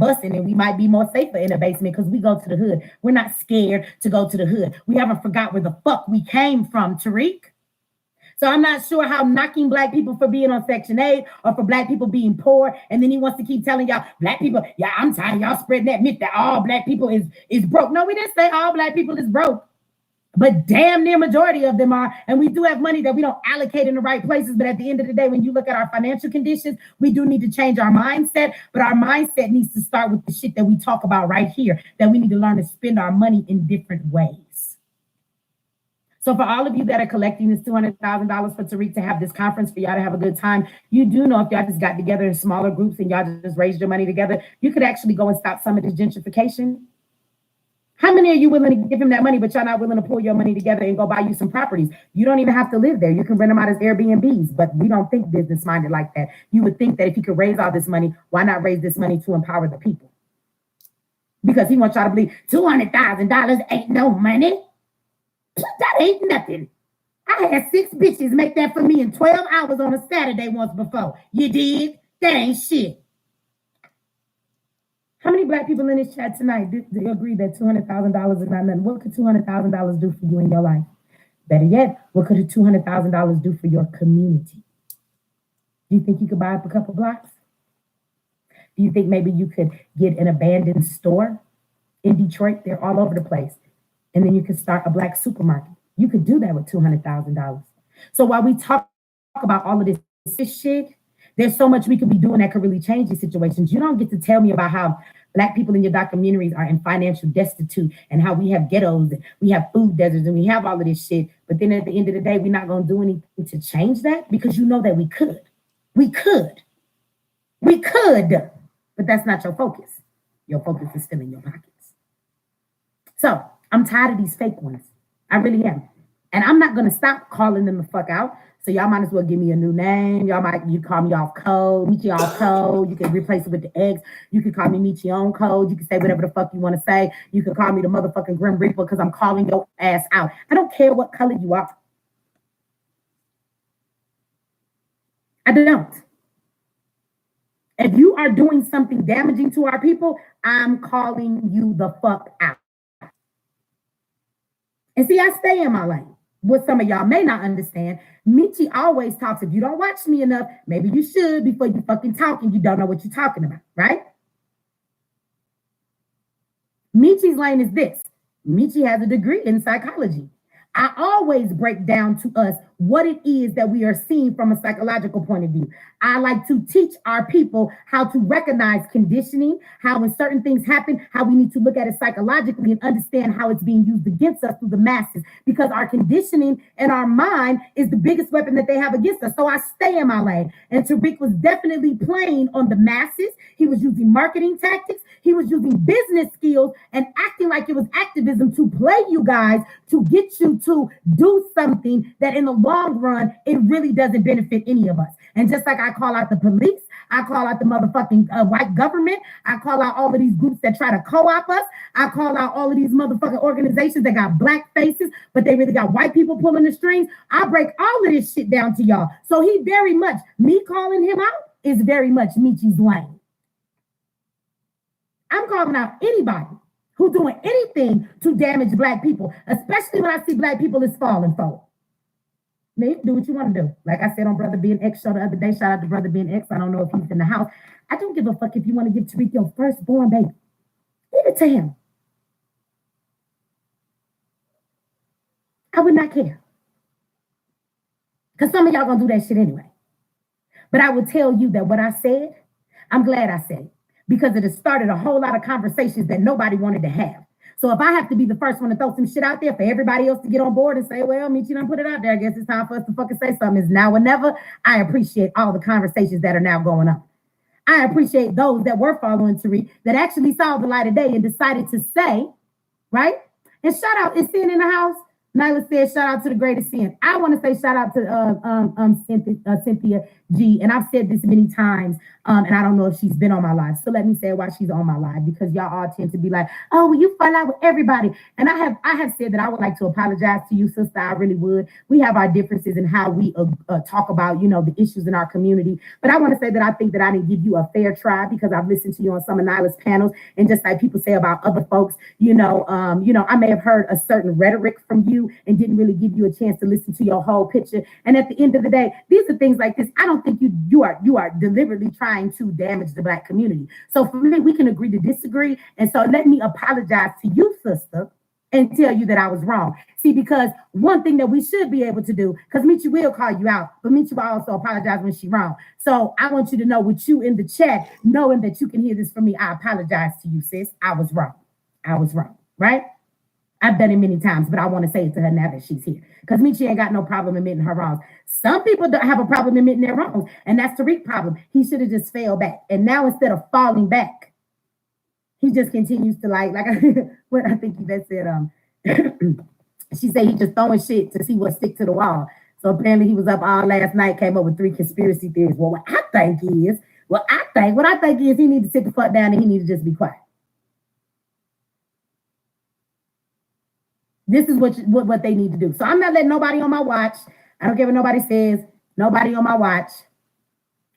busting, and we might be more safer in the basement because we go to the hood. We're not scared to go to the hood. We haven't forgot where the fuck we came from, Tariq. So I'm not sure how knocking black people for being on Section 8 or for black people being poor, and then he wants to keep telling y'all, black people, yeah, I'm tired of y'all spreading that myth that all black people is broke. No, we didn't say all black people is broke. But damn near majority of them are. And we do have money that we don't allocate in the right places. But at the end of the day, when you look at our financial conditions, we do need to change our mindset. But our mindset needs to start with the shit that we talk about right here, that we need to learn to spend our money in different ways. So for all of you that are collecting this $200,000 for Tariq to have this conference, for y'all to have a good time, you do know if y'all just got together in smaller groups and y'all just raised your money together, you could actually go and stop some of this gentrification. How many of you willing to give him that money, but y'all not willing to pull your money together and go buy you some properties? You don't even have to live there. You can rent them out as Airbnbs, but we don't think business-minded like that. You would think that if you could raise all this money, why not raise this money to empower the people? because he wants y'all to believe $200,000 ain't no money. That ain't nothing. I had 6 bitches make that for me in 12 hours on a Saturday once before. You did? That ain't shit. How many black people in this chat tonight do agree that $200,000 is not nothing? What could $200,000 do for you in your life? Better yet, what could $200,000 do for your community? Do you think you could buy up a couple blocks? Do you think maybe you could get an abandoned store in Detroit? They're all over the place. And then you could start a black supermarket. You could do that with $200,000. So while we talk about all of this shit, there's so much we could be doing that could really change these situations. You don't get to tell me about how black people in your documentaries are in financial destitute and how we have ghettos and we have food deserts and we have all of this shit. But then at the end of the day, we're not going to do anything to change that because you know that we could. We could. But that's not your focus. Your focus is still in your pockets. So I'm tired of these fake ones. I really am. And I'm not going to stop calling them the fuck out. So y'all might as well give me a new name. You call me off code, Mechee off code. You can replace it with the X. You can call me Mechee on code. You can say whatever the fuck you want to say. You can call me the motherfucking Grim Reaper because I'm calling your ass out. I don't care what color you are. I don't. If you are doing something damaging to our people, I'm calling you the fuck out. And see, I stay in my lane. What some of y'all may not understand, Mechee always talks. If you don't watch me enough, maybe you should before you fucking talk and you don't know what you're talking about, right? Mechee's lane is this. Mechee has a degree in psychology. I always break down to us what it is that we are seeing from a psychological point of view. I like to teach our people how to recognize conditioning, how when certain things happen, how we need to look at it psychologically and understand how it's being used against us through the masses, because our conditioning and our mind is the biggest weapon that they have against us. So I stay in my lane. And Tariq was definitely playing on the masses. He was using marketing tactics. He was using business skills and acting like it was activism to play you guys, to get you to do something that in the long run, it really doesn't benefit any of us. And just like I call out the police, I call out the motherfucking white government, I call out all of these groups that try to co-op us, I call out all of these motherfucking organizations that got black faces, but they really got white people pulling the strings. I break all of this shit down to y'all. So he very much, me calling him out is very much Mechee's lane. I'm calling out anybody who doing anything to damage black people, especially when I see black people is falling for. Now, you can do what you want to do. Like I said on Brother Ben X show the other day, shout out to Brother Ben X. I don't know if he's in the house. I don't give a fuck if you want to give Tariq your firstborn baby. Give it to him. I would not care. Because some of y'all going to do that shit anyway. But I will tell you that what I said, I'm glad I said it. Because it has started a whole lot of conversations that nobody wanted to have. So if I have to be the first one to throw some shit out there for everybody else to get on board and say, well, Mechee done put it out there, I guess it's time for us to fucking say something. It's now or never. I appreciate all the conversations that are now going on. I appreciate those that were following Tariq that actually saw the light of day and decided to say, right? And shout out, is Sin in the house? Nyla said, shout out to the greatest Sin. I want to say shout out to Cynthia G. And I've said this many times, and I don't know if she's been on my live. So let me say why she's on my live, because y'all all tend to be like, oh, well, you fall out with everybody. And I have said that I would like to apologize to you, sister. I really would. We have our differences in how we talk about, the issues in our community. But I want to say that I think that I didn't give you a fair try, because I've listened to you on some of Nyla's panels. And just like people say about other folks, I may have heard a certain rhetoric from you and didn't really give you a chance to listen to your whole picture. And at the end of the day, these are things like this. I don't think you are deliberately trying to damage the Black community. So for me, we can agree to disagree. And so let me apologize to you, sister, and tell you that I was wrong. See, because one thing that we should be able to do, because Mechee will call you out, but Mechee will also apologize when she's wrong. So I want you to know, with you in the chat, knowing that you can hear this from me, I apologize to you, sis. I was wrong. I was wrong, right? I've done it many times, but I want to say it to her now that she's here. Because Mechee ain't got no problem admitting her wrongs. Some people don't have a problem admitting their wrongs, and that's Tariq's problem. He should have just fell back. And now instead of falling back, he just continues to what I think that said, she said he just throwing shit to see what stick to the wall. So apparently he was up all last night, came up with 3 conspiracy theories. Well, what I think is he need to sit the fuck down and he need to just be quiet. This is what they need to do. So I'm not letting nobody on my watch. I don't care what nobody says. Nobody on my watch,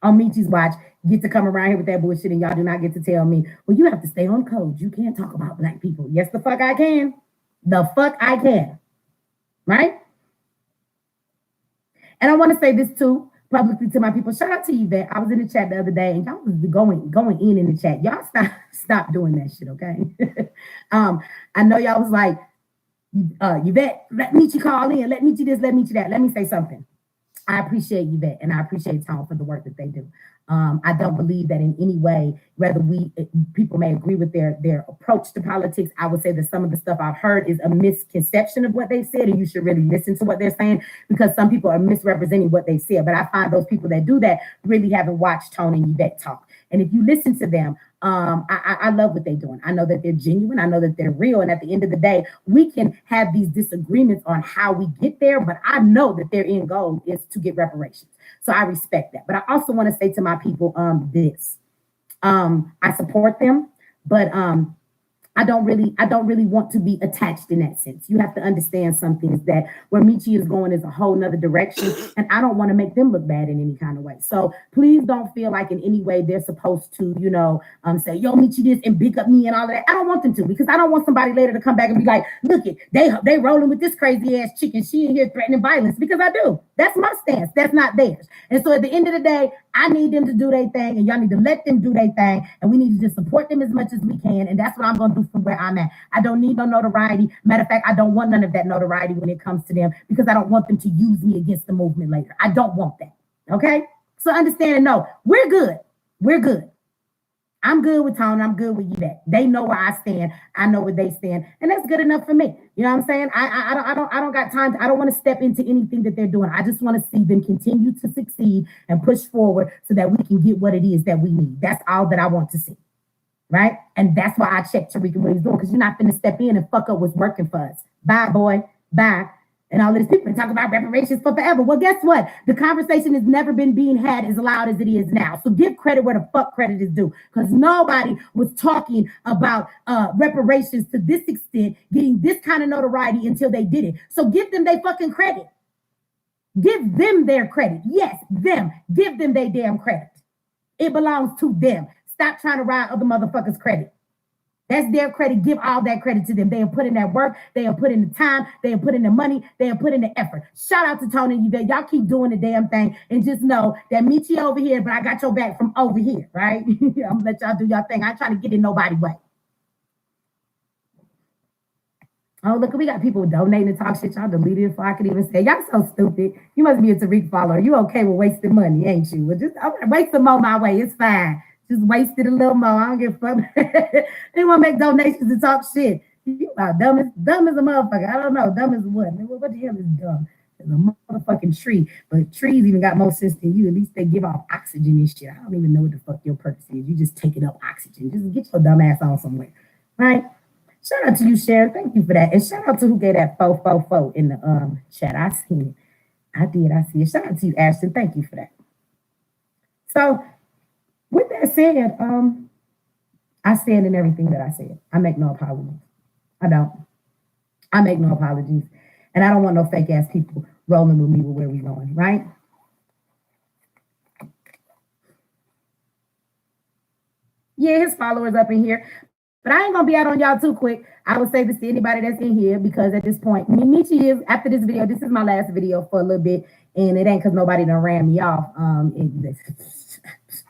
on Mechee's watch, get to come around here with that bullshit, and y'all do not get to tell me, well, you have to stay on code. You can't talk about Black people. Yes, the fuck I can. The fuck I can. Right? And I want to say this too, publicly to my people. Shout out to you, Yvette. I was in the chat the other day, and y'all was going in the chat. Y'all stop doing that shit, okay? I know y'all was like, Yvette, let Mechee call in, let Mechee this, let Mechee that. Let me say something. I appreciate Yvette, and I appreciate Tom for the work that they do. I don't believe that in any way, whether people may agree with their approach to politics. I would say that some of the stuff I've heard is a misconception of what they said, and you should really listen to what they're saying, because some people are misrepresenting what they said. But I find those people that do that really haven't watched Tony and Yvette talk. And if you listen to them, I love what they're doing. I know that they're genuine. I know that they're real. And at the end of the day, we can have these disagreements on how we get there, but I know that their end goal is to get reparations. So I respect that. But I also want to say to my people this. I support them, but I don't really want to be attached in that sense. You have to understand some things, that where Mechee is going is a whole nother direction, and I don't want to make them look bad in any kind of way. So please don't feel like in any way they're supposed to, say, yo, Mechee this and big up me and all of that. I don't want them to, because I don't want somebody later to come back and be like, look it, they rolling with this crazy ass chicken. She in here threatening violence, because I do. That's my stance. That's not theirs. And so at the end of the day, I need them to do their thing, and y'all need to let them do their thing, and we need to just support them as much as we can. And that's what I'm going to do from where I'm at. I don't need no notoriety. Matter of fact, I don't want none of that notoriety when it comes to them, because I don't want them to use me against the movement later. I don't want that. Okay? So understand and know, we're good. We're good. I'm good with Tony. I'm good with Yvette. They know where I stand. I know where they stand, and that's good enough for me. You know what I'm saying? I don't got time. I don't want to step into anything that they're doing. I just want to see them continue to succeed and push forward so that we can get what it is that we need. That's all that I want to see, right? And that's why I checked Tariq and what he's doing, because you're not going to step in and fuck up what's working for us. Bye, boy. Bye. And all these people talk about reparations for forever. Well, guess what? The conversation has never been being had as loud as it is now. So give credit where the fuck credit is due, because nobody was talking about reparations to this extent, getting this kind of notoriety until they did it. So give them their fucking credit. Give them their credit. Yes, them. Give them their damn credit. It belongs to them. Stop trying to ride other motherfuckers' credit. That's their credit. Give all that credit to them. They have put in that work. They have put in the time. They have put in the money. They have put in the effort. Shout out to Tony and Yvette. Y'all keep doing the damn thing, and just know that Mechee over here, but I got your back from over here, right? I'm gonna let y'all do y'all thing. I ain't trying to get in nobody's way. Oh, look, we got people donating to talk shit. Y'all deleted it before I could even say. Y'all so stupid. You must be a Tariq follower. You okay with wasting money, ain't you? Well, just waste some more my way. It's fine. Just wasted a little more. I don't give a fuck. They want to make donations to talk shit. You about dumb as a motherfucker. I don't know. Dumb as what? What the hell is dumb? There's a motherfucking tree. But trees even got more sense than you. At least they give off oxygen and shit. I don't even know what the fuck your purpose is. You just taking up oxygen. Just get your dumb ass on somewhere. Right? Shout out to you, Sharon. Thank you for that. And shout out to who gave that 444 in the chat. I seen it. I did. I see it. Shout out to you, Ashton. Thank you for that. So, with that said, I stand in everything that I said. I make no apologies. I don't. I make no apologies. And I don't want no fake ass people rolling with me with where we going, right? Yeah, his followers up in here. But I ain't gonna be out on y'all too quick. I would say this to anybody that's in here, because at this point, Mechee is, after this video, this is my last video for a little bit, and it ain't because nobody done ran me off.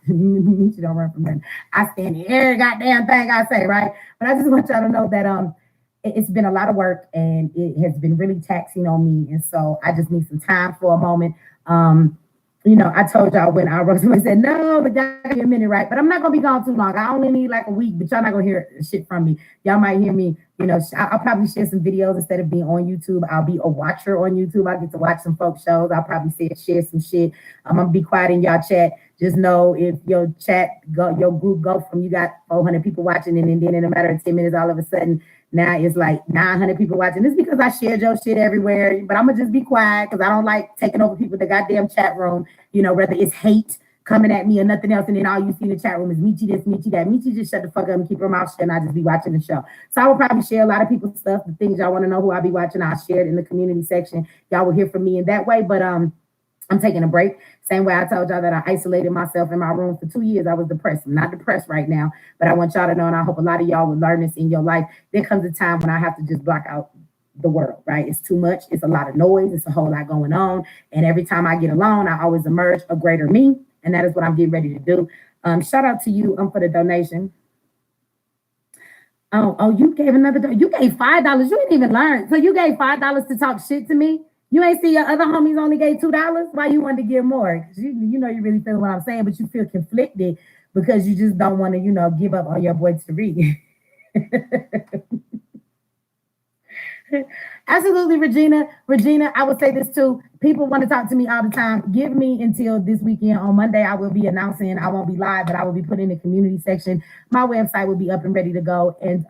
Mechee don't run from nothing. I stand in every goddamn thing I say, right? But I just want y'all to know that it's been a lot of work, and it has been really taxing on me, and so I just need some time for a moment. I told y'all when I wrote, somebody said, no, but y'all give me a minute, right? But I'm not going to be gone too long. I only need like a week, but y'all not going to hear shit from me. Y'all might hear me, I'll probably share some videos instead of being on YouTube. I'll be a watcher on YouTube. I get to watch some folk shows. I'll probably share some shit. I'm going to be quiet in y'all chat. Just know if your chat, your group go from you got 400 people watching, and then in a matter of 10 minutes, all of a sudden, now it's like 900 people watching. It's because I shared your shit everywhere, but I'm going to just be quiet because I don't like taking over people the goddamn chat room, whether it's hate, coming at me or nothing else, and then all you see in the chat room is Mechee this, Mechee that. Mechee just shut the fuck up and keep her mouth shut, and I just be watching the show. So I will probably share a lot of people's stuff, the things y'all want to know who I be watching. I'll share it in the community section. Y'all will hear from me in that way. But I'm taking a break. Same way I told y'all that I isolated myself in my room for 2 years. I was depressed. I'm not depressed right now, but I want y'all to know, and I hope a lot of y'all will learn this in your life. There comes a time when I have to just block out the world, right? It's too much. It's a lot of noise. It's a whole lot going on. And every time I get alone, I always emerge a greater me. And that is what I'm getting ready to do. Shout out to you for the donation. Oh, you gave another, you gave $5. You didn't even learn. So you gave $5 to talk shit to me. You ain't see your other homies only gave $2. Why you wanted to give more? Because you know you really feel what I'm saying, but you feel conflicted because you just don't want to, give up on your boy to read. Absolutely, Regina. Regina, I would say this too. People want to talk to me all the time. Give me until this weekend. On Monday, I will be announcing. I won't be live, but I will be putting in the community section. My website will be up and ready to go. And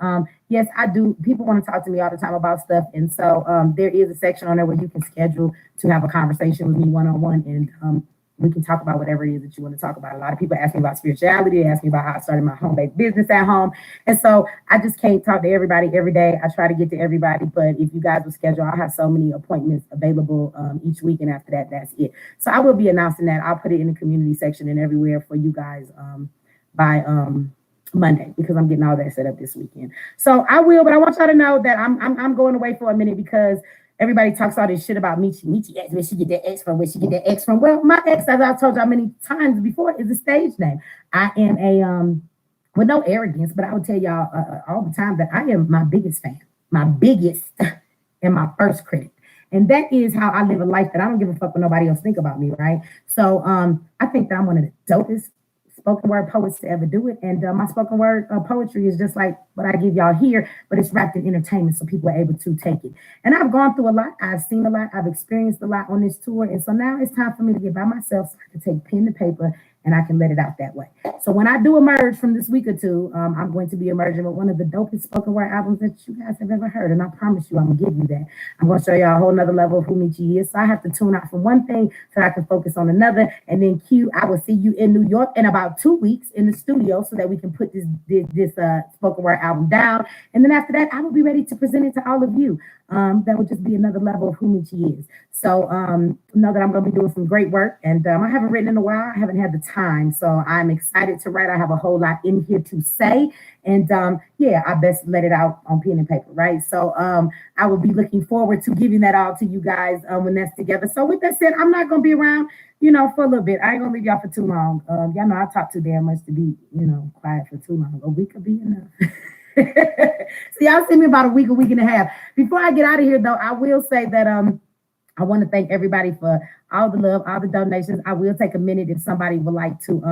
yes, I do. People want to talk to me all the time about stuff. And so there is a section on there where you can schedule to have a conversation with me one-on-one. And we can talk about whatever it is that you want to talk about. A lot of people ask me about spirituality. They ask me about how I started my home-based business at home. And so I just can't talk to everybody every day. I try to get to everybody, but if you guys will schedule, I'll have so many appointments available each week. And after that, that's it. So I will be announcing that. I'll put it in the community section and everywhere for you guys by Monday, because I'm getting all that set up this weekend. So I will, but I want y'all to know that I'm going away for a minute because everybody talks all this shit about Mechee X, where she get that X from, where she get that X from. Well, my X, as I've told y'all many times before, is a stage name. I am a, with no arrogance, but I will tell y'all all the time that I am my biggest fan, my biggest and my first critic. And that is how I live a life that I don't give a fuck what nobody else think about me, right? So I think that I'm one of the dopest spoken word poets to ever do it. And my spoken word poetry is just like what I give y'all here, but it's wrapped in entertainment so people are able to take it. And I've gone through a lot. I've seen a lot. I've experienced a lot on this tour. And so now it's time for me to get by myself so I can take pen to paper and I can let it out that way. So when I do emerge from this week or two, I'm going to be emerging with one of the dopest spoken word albums that you guys have ever heard. And I promise you, I'm going to give you that. I'm going to show y'all a whole nother level of who Mechee is. So I have to tune out from one thing so I can focus on another. And then Q, I will see you in New York in about 2 weeks in the studio so that we can put this spoken word album down. And then after that, I will be ready to present it to all of you. That would just be another level of who Mechee is. So know that I'm going to be doing some great work. And I haven't written in a while. I haven't had the time. So I'm excited to write. I have a whole lot in here to say. And yeah, I best let it out on pen and paper, right? So I will be looking forward to giving that all to you guys when that's together. So with that said, I'm not going to be around, for a little bit. I ain't going to leave y'all for too long. Y'all know I talk too damn much to be, quiet for too long. A week could be enough. So y'all see me about a week and a half. Before I get out of here, though, I will say that I want to thank everybody for all the love, all the donations. I will take a minute if somebody would like to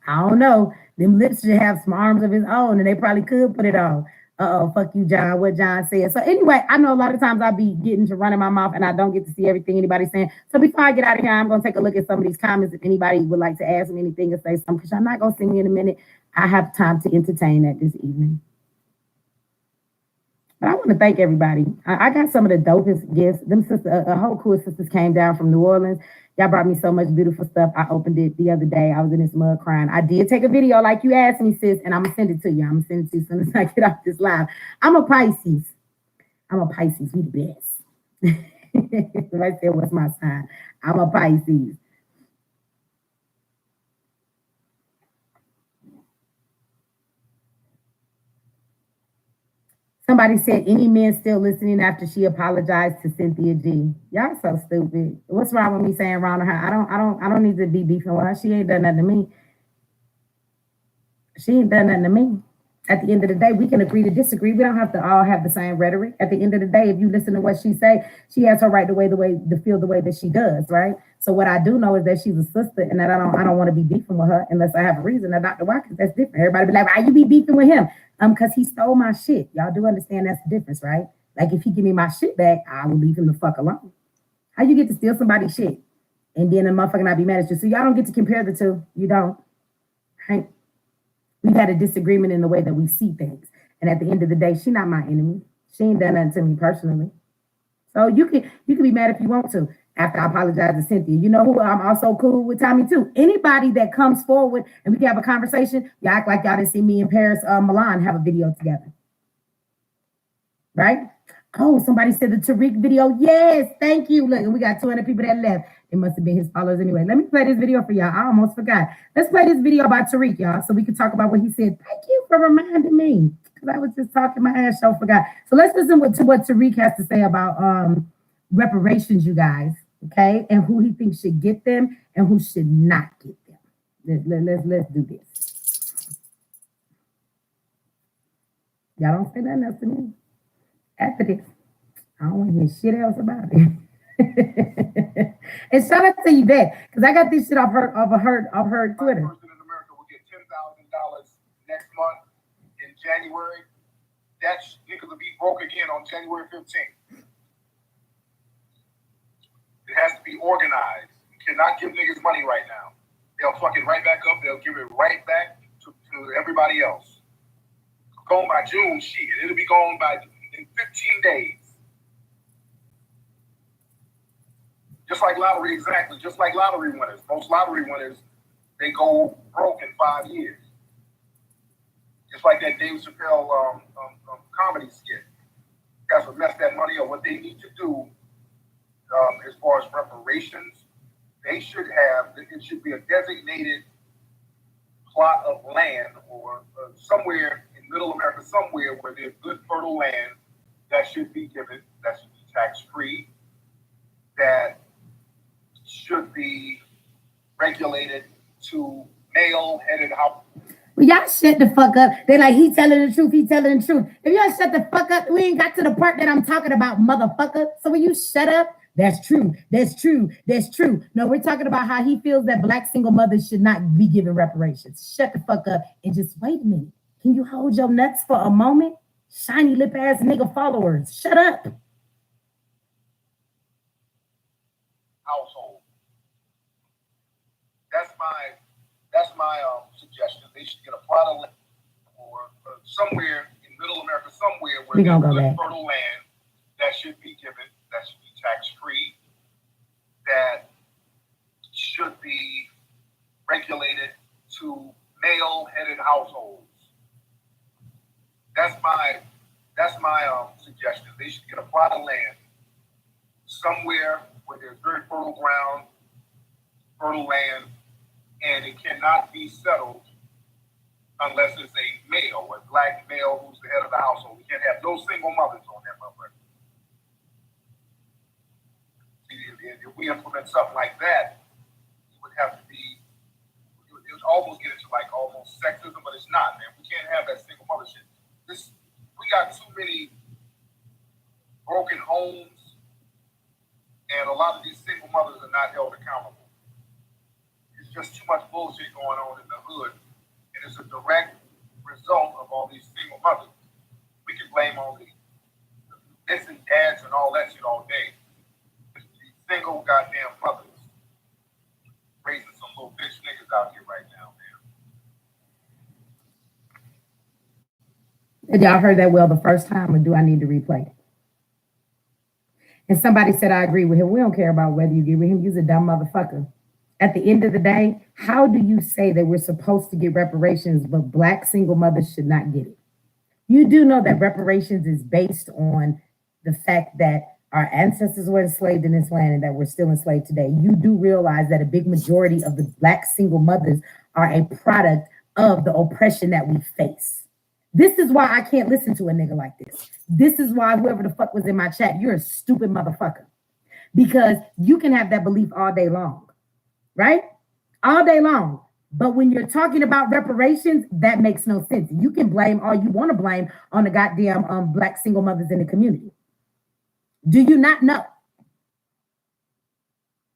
I don't know. Them lips should have some arms of his own, and they probably could put it on. Fuck you, John. What John said. So anyway, I know a lot of times I be getting to running my mouth and I don't get to see everything anybody's saying. So before I get out of here, I'm going to take a look at some of these comments. If anybody would like to ask me anything or say something, because I'm not going to see me in a minute. I have time to entertain that this evening. But I want to thank everybody. I got some of the dopest gifts. Them sisters, a whole crew of sisters came down from New Orleans. Y'all brought me so much beautiful stuff. I opened it the other day. I was in this mug crying. I did take a video like you asked me, sis, and I'm going to send it to you. I'm going to send it to you as soon as I get off this live. I'm a Pisces. We the best. Right there, what's my sign? I'm a Pisces. Somebody said, any men still listening after she apologized to Cynthia G. Y'all so stupid. What's wrong with me saying wrong to her? I don't need to be beefing with her. She ain't done nothing to me. She ain't done nothing to me. At the end of the day, we can agree to disagree. We don't have to all have the same rhetoric. At the end of the day, if you listen to what she say, she has her right to feel the way that she does, right? So what I do know is that she's a sister, and that I don't want to be beefing with her unless I have a reason. Now, Dr. Watkins, that's different. Everybody be like, why you be beefing with him? Because he stole my shit. Y'all do understand that's the difference, right? Like if he give me my shit back, I will leave him the fuck alone. How you get to steal somebody's shit and then a motherfucker not be mad at you? So y'all don't get to compare the two. You don't. Right? We've had a disagreement in the way that we see things. And at the end of the day, she's not my enemy. She ain't done nothing to me personally. So you can be mad if you want to. after I apologize to Cynthia. You know who I'm also cool with, Tommy, too. Anybody that comes forward and we can have a conversation, y'all act like y'all didn't see me in Paris, Milan have a video together. Right? Oh, somebody said the Tariq video. Yes, thank you. Look, we got 200 people that left. It must have been his followers anyway. Let me play this video for y'all. I almost forgot. Let's play this video about Tariq, y'all, so we can talk about what he said. Thank you for reminding me, because I was just talking my ass off, forgot. So let's listen to what Tariq has to say about reparations, you guys, okay? And who he thinks should get them and who should not get them. Let's do this. Y'all don't say nothing else to me. After this, I don't want to hear shit else about it. And shout out to Yvette, because I got this shit I've heard Twitter. Person in America will get $10,000 next month in January. That nigga will be broke again on January 15th. It has to be organized. You cannot give niggas money right now. They'll fuck it right back up. They'll give it right back to everybody else. Going by June, shit. It'll be going by in 15 days. Just like lottery, exactly. Just like lottery winners. Most lottery winners, they go broke in 5 years. Just like that Dave Chappelle comedy skit. Guys would mess that money up. What they need to do, as far as reparations, they should have, it should be a designated plot of land or somewhere in Middle America, somewhere where there's good fertile land that should be given, that should be tax-free, that should be regulated to male-headed households. Well, y'all shut the fuck up. They're like, he telling the truth, he telling the truth. If y'all shut the fuck up, we ain't got to the part that I'm talking about, motherfucker. So when you shut up, that's true. That's true. That's true. No, we're talking about how he feels that black single mothers should not be given reparations. Shut the fuck up and just wait a minute. Can you hold your nuts for a moment? Shiny lip ass nigga followers. Shut up. Household. That's my suggestion. They should get a plot of land or somewhere in Middle America, somewhere where there's good fertile land that should be given, that should be tax-free, that should be regulated to male-headed households. That's my suggestion. They should get a plot of land somewhere where there's very fertile ground, fertile land, and it cannot be settled unless it's a male, a black male who's the head of the household. We can't have no single mothers on that motherfucker. If we implement something like that, it would have to be, it would almost get into like almost sexism, but it's not, man. We can't have that single mother shit. We got too many broken homes, and a lot of these single mothers are not held accountable. It's just too much bullshit going on in the hood, and it's a direct result of all these single mothers. We can blame all the missing dads and all that shit all day. These single goddamn mothers raising some little bitch niggas out here right now, man. Y'all heard that well the first time, or do I need to replay it? And somebody said, I agree with him. We don't care about whether you agree with him. You're a dumb motherfucker. At the end of the day, how do you say that we're supposed to get reparations, but black single mothers should not get it? You do know that reparations is based on the fact that our ancestors were enslaved in this land and that we're still enslaved today. You do realize that a big majority of the black single mothers are a product of the oppression that we face. This is why I can't listen to a nigga like this. This is why whoever the fuck was in my chat, you're a stupid motherfucker. Because you can have that belief all day long, right? All day long. But when you're talking about reparations, that makes no sense. You can blame all you want to blame on the goddamn black single mothers in the community. Do you not know?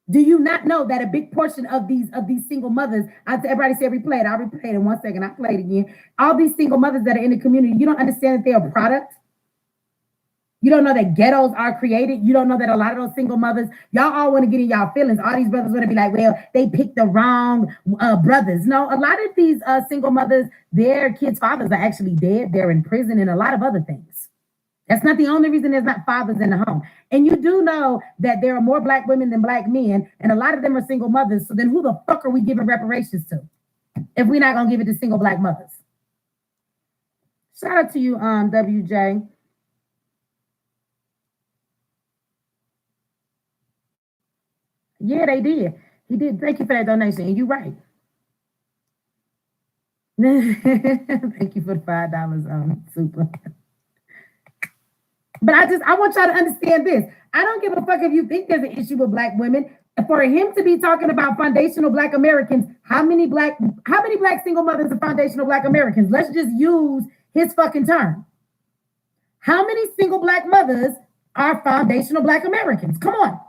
Do you not know that a big portion of these single mothers, everybody said replay it, I'll replay it in 1 second, I'll play it again. All these single mothers that are in the community, you don't understand that they're a product? You don't know that ghettos are created? You don't know that a lot of those single mothers, y'all all want to get in y'all feelings. All these brothers want to be like, well, they picked the wrong brothers. No, a lot of these single mothers, their kids' fathers are actually dead. They're in prison and a lot of other things. That's not the only reason there's not fathers in the home. And you do know that there are more black women than black men, and a lot of them are single mothers. So then who the fuck are we giving reparations to if we're not gonna give it to single black mothers? Shout out to you, WJ. Yeah, they did. He did. Thank you for that donation. And you're right. Thank you for the $5, super. But I want y'all to understand this. I don't give a fuck if you think there's an issue with black women. For him to be talking about foundational black Americans, how many black single mothers are foundational black Americans? Let's just use his fucking term. How many single black mothers are foundational black Americans? Come on.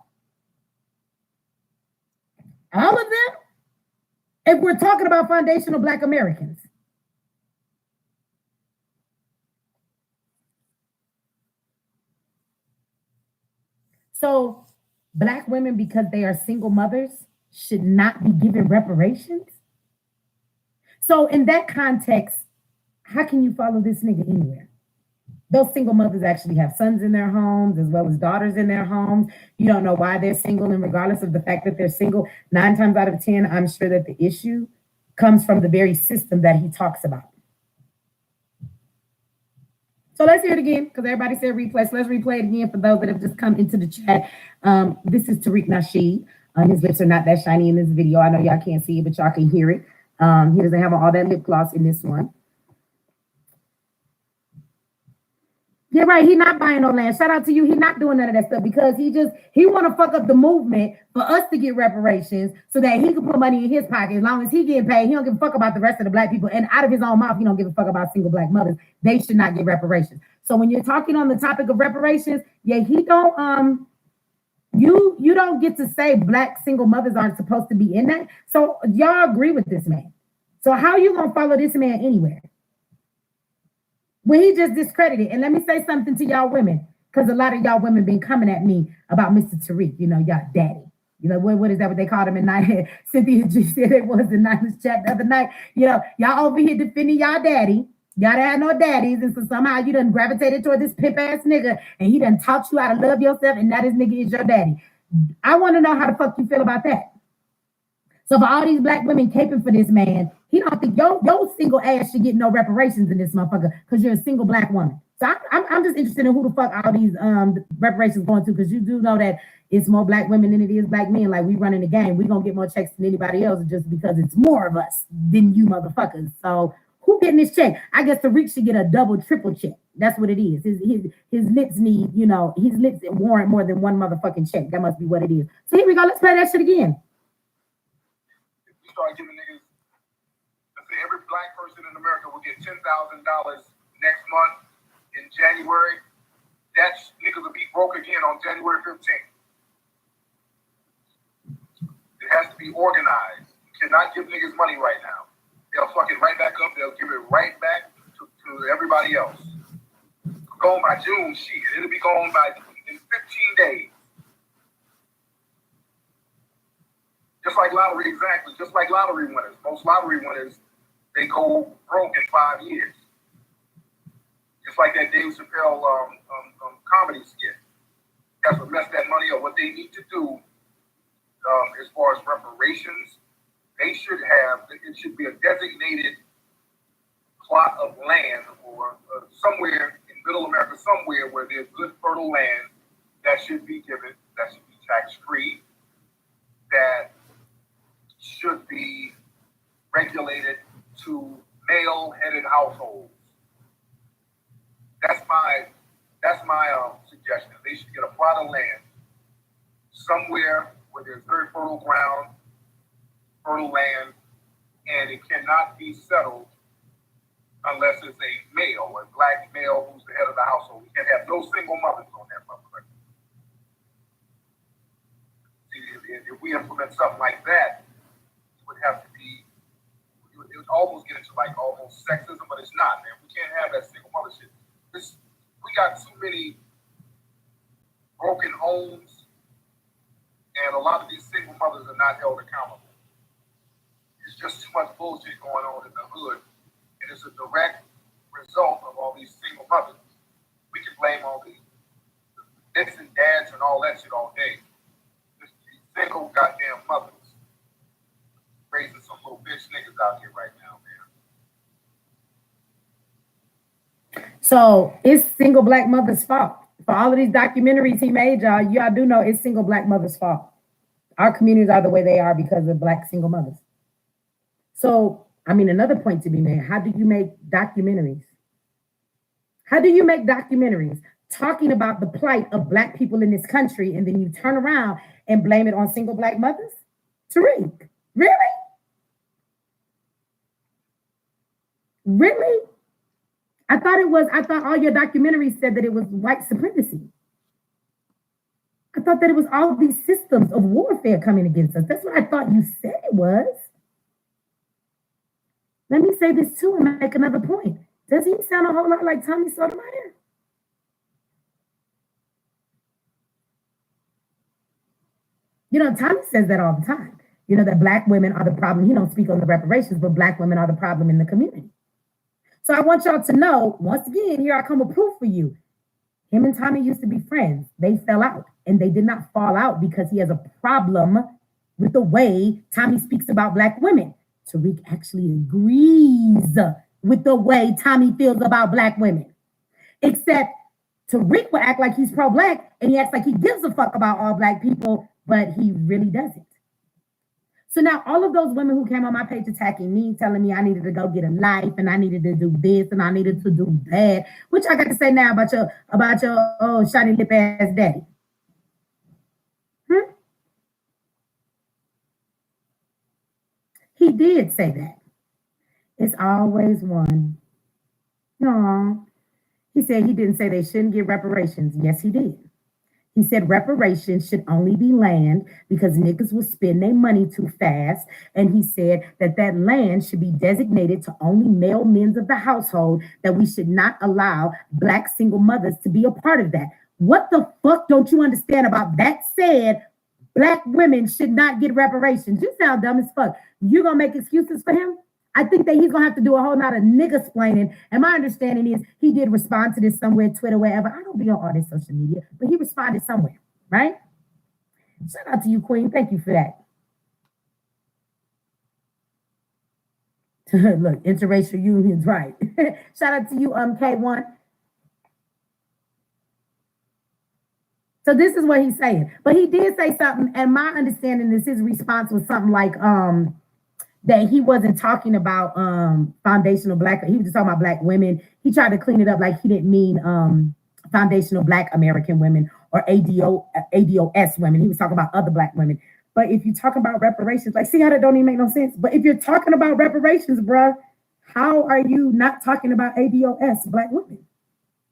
All of them? If we're talking about foundational black Americans. So black women, because they are single mothers, should not be given reparations? So in that context, how can you follow this nigga anywhere? Those single mothers actually have sons in their homes as well as daughters in their homes. You don't know why they're single, and regardless of the fact that they're single, 9 times out of 10, I'm sure that the issue comes from the very system that he talks about. So let's hear it again, because everybody said replay. So let's replay it again for those that have just come into the chat. This is Tariq Nasheed. His lips are not that shiny in this video. I know y'all can't see it, but y'all can hear it. He doesn't have all that lip gloss in this one. Yeah, right. He not buying no land. Shout out to you. He not doing none of that stuff because he want to fuck up the movement for us to get reparations so that he can put money in his pocket. As long as he getting paid, he don't give a fuck about the rest of the black people. And out of his own mouth, he don't give a fuck about single black mothers. They should not get reparations. So when you're talking on the topic of reparations, yeah, he don't you don't get to say black single mothers aren't supposed to be in that. So y'all agree with this man. So how you gonna follow this man anywhere? When he just discredited. And let me say something to y'all women, because a lot of y'all women been coming at me about Mr. Tariq, you know, y'all daddy. You know, what is that what they called him at night? Cynthia G said it was the night chat the other night. You know, y'all over here defending y'all daddy. Y'all done had no daddies, and so somehow you done gravitated toward this pimp ass nigga, and he done taught you how to love yourself, and now this nigga is your daddy. I want to know how the fuck you feel about that. So for all these black women caping for this man, he don't think your single ass should get no reparations in this motherfucker because you're a single black woman. So I'm just interested in who the fuck all these reparations going to, because you do know that it's more black women than it is black men. Like, we running the game. We gonna get more checks than anybody else just because it's more of us than you motherfuckers. So who getting this check? I guess Tariq should get a double, triple check. That's what it is. His lips need, you know, his lips warrant more than one motherfucking check. That must be what it is. So here we go. Let's play that shit again. Start giving niggas, let's say every black person in America will get $10,000 next month in January. That niggas will be broke again on January 15th. It has to be organized. You cannot give niggas money right now. They'll fuck it right back up. They'll give it right back to everybody else. Going by June, shit. It'll be going by in 15 days. Just like lottery, exactly. Just like lottery winners. Most lottery winners, they go broke in 5 years. Just like that Dave Chappelle comedy skit. That's what messed that money up. What they need to do, as far as reparations, they should have, it should be a designated plot of land or somewhere in middle America, somewhere where there's good fertile land that should be given, that should be tax-free, that should be regulated to male-headed households. That's my suggestion. They should get a plot of land somewhere where there's very fertile ground, fertile land, and it cannot be settled unless it's a male, a black male who's the head of the household. We can't have no single mothers on that motherfucker. See, if we implement something like that, would have to be, it would almost get into like almost sexism, but it's not, man. We can't have that single mother shit. We got too many broken homes, and a lot of these single mothers are not held accountable. It's just too much bullshit going on in the hood, and it's a direct result of all these single mothers. We can blame all the this and dads and all that shit all day. Just these single goddamn mothers raising some little bitch niggas out here right now, man. So it's single black mothers' fault. For all of these documentaries he made, y'all do know it's single black mothers' fault. Our communities are the way they are because of black single mothers. So, I mean, another point to be made, how do you make documentaries? How do you make documentaries talking about the plight of black people in this country, and then you turn around and blame it on single black mothers? Tariq, really? Really? I thought all your documentaries said that it was white supremacy. I thought that it was all of these systems of warfare coming against us. That's what I thought you said it was. Let me say this too and make another point. Does he sound a whole lot like Tommy Sotomayor? You know, Tommy says that all the time. You know, that black women are the problem. He don't speak on the reparations, but black women are the problem in the community. So I want y'all to know, once again, here I come with proof for you. Him and Tommy used to be friends. They fell out, and they did not fall out because he has a problem with the way Tommy speaks about black women. Tariq actually agrees with the way Tommy feels about black women. Except Tariq will act like he's pro-black, and he acts like he gives a fuck about all black people, but he really doesn't. So now all of those women who came on my page attacking me, telling me I needed to go get a life and I needed to do this and I needed to do that, which I got to say now about your shiny lip ass daddy. He did say that. It's always one. No. He said he didn't say they shouldn't get reparations. Yes, he did. He said reparations should only be land because niggas will spend their money too fast. And he said that that land should be designated to only male men of the household, that we should not allow black single mothers to be a part of that. What the fuck don't you understand about that said black women should not get reparations? You sound dumb as fuck. You gonna make excuses for him? I think that he's gonna have to do a whole lot of nigga-splaining. And my understanding is he did respond to this somewhere, Twitter, wherever. I don't be on all this social media, but he responded somewhere, right? Shout out to you, Queen. Thank you for that. Look, interracial unions, right? Shout out to you, K1. So this is what he's saying. But he did say something, and my understanding is his response was something like that he wasn't talking about foundational black, he was just talking about black women. He tried to clean it up like he didn't mean foundational black American women or ADOS women. He was talking about other black women. But if you talk about reparations, like, see how that don't even make no sense? But if you're talking about reparations, bruh, how are you not talking about ADOS black women?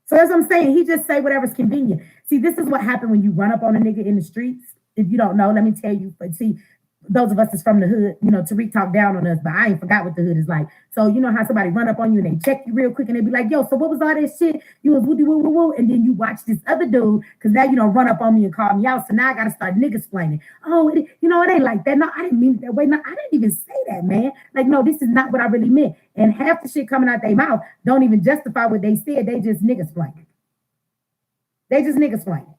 So that's what I'm saying. He just say whatever's convenient. See, this is what happened when you run up on a nigga in the streets. If you don't know, let me tell you. But see, those of us that's from the hood, you know, Tariq talked down on us, but I ain't forgot what the hood is like. So you know how somebody run up on you and they check you real quick and they be like, yo, so what was all this shit? You was woo woo woo woo. And then you watch this other dude, because now you don't run up on me and call me out. So now I got to start nigga-splaining. Oh, it ain't like that. No, I didn't mean it that way. No, I didn't even say that, man. Like, no, this is not what I really meant. And half the shit coming out their mouth don't even justify what they said. They just nigga-splaining. They just nigga-splaining.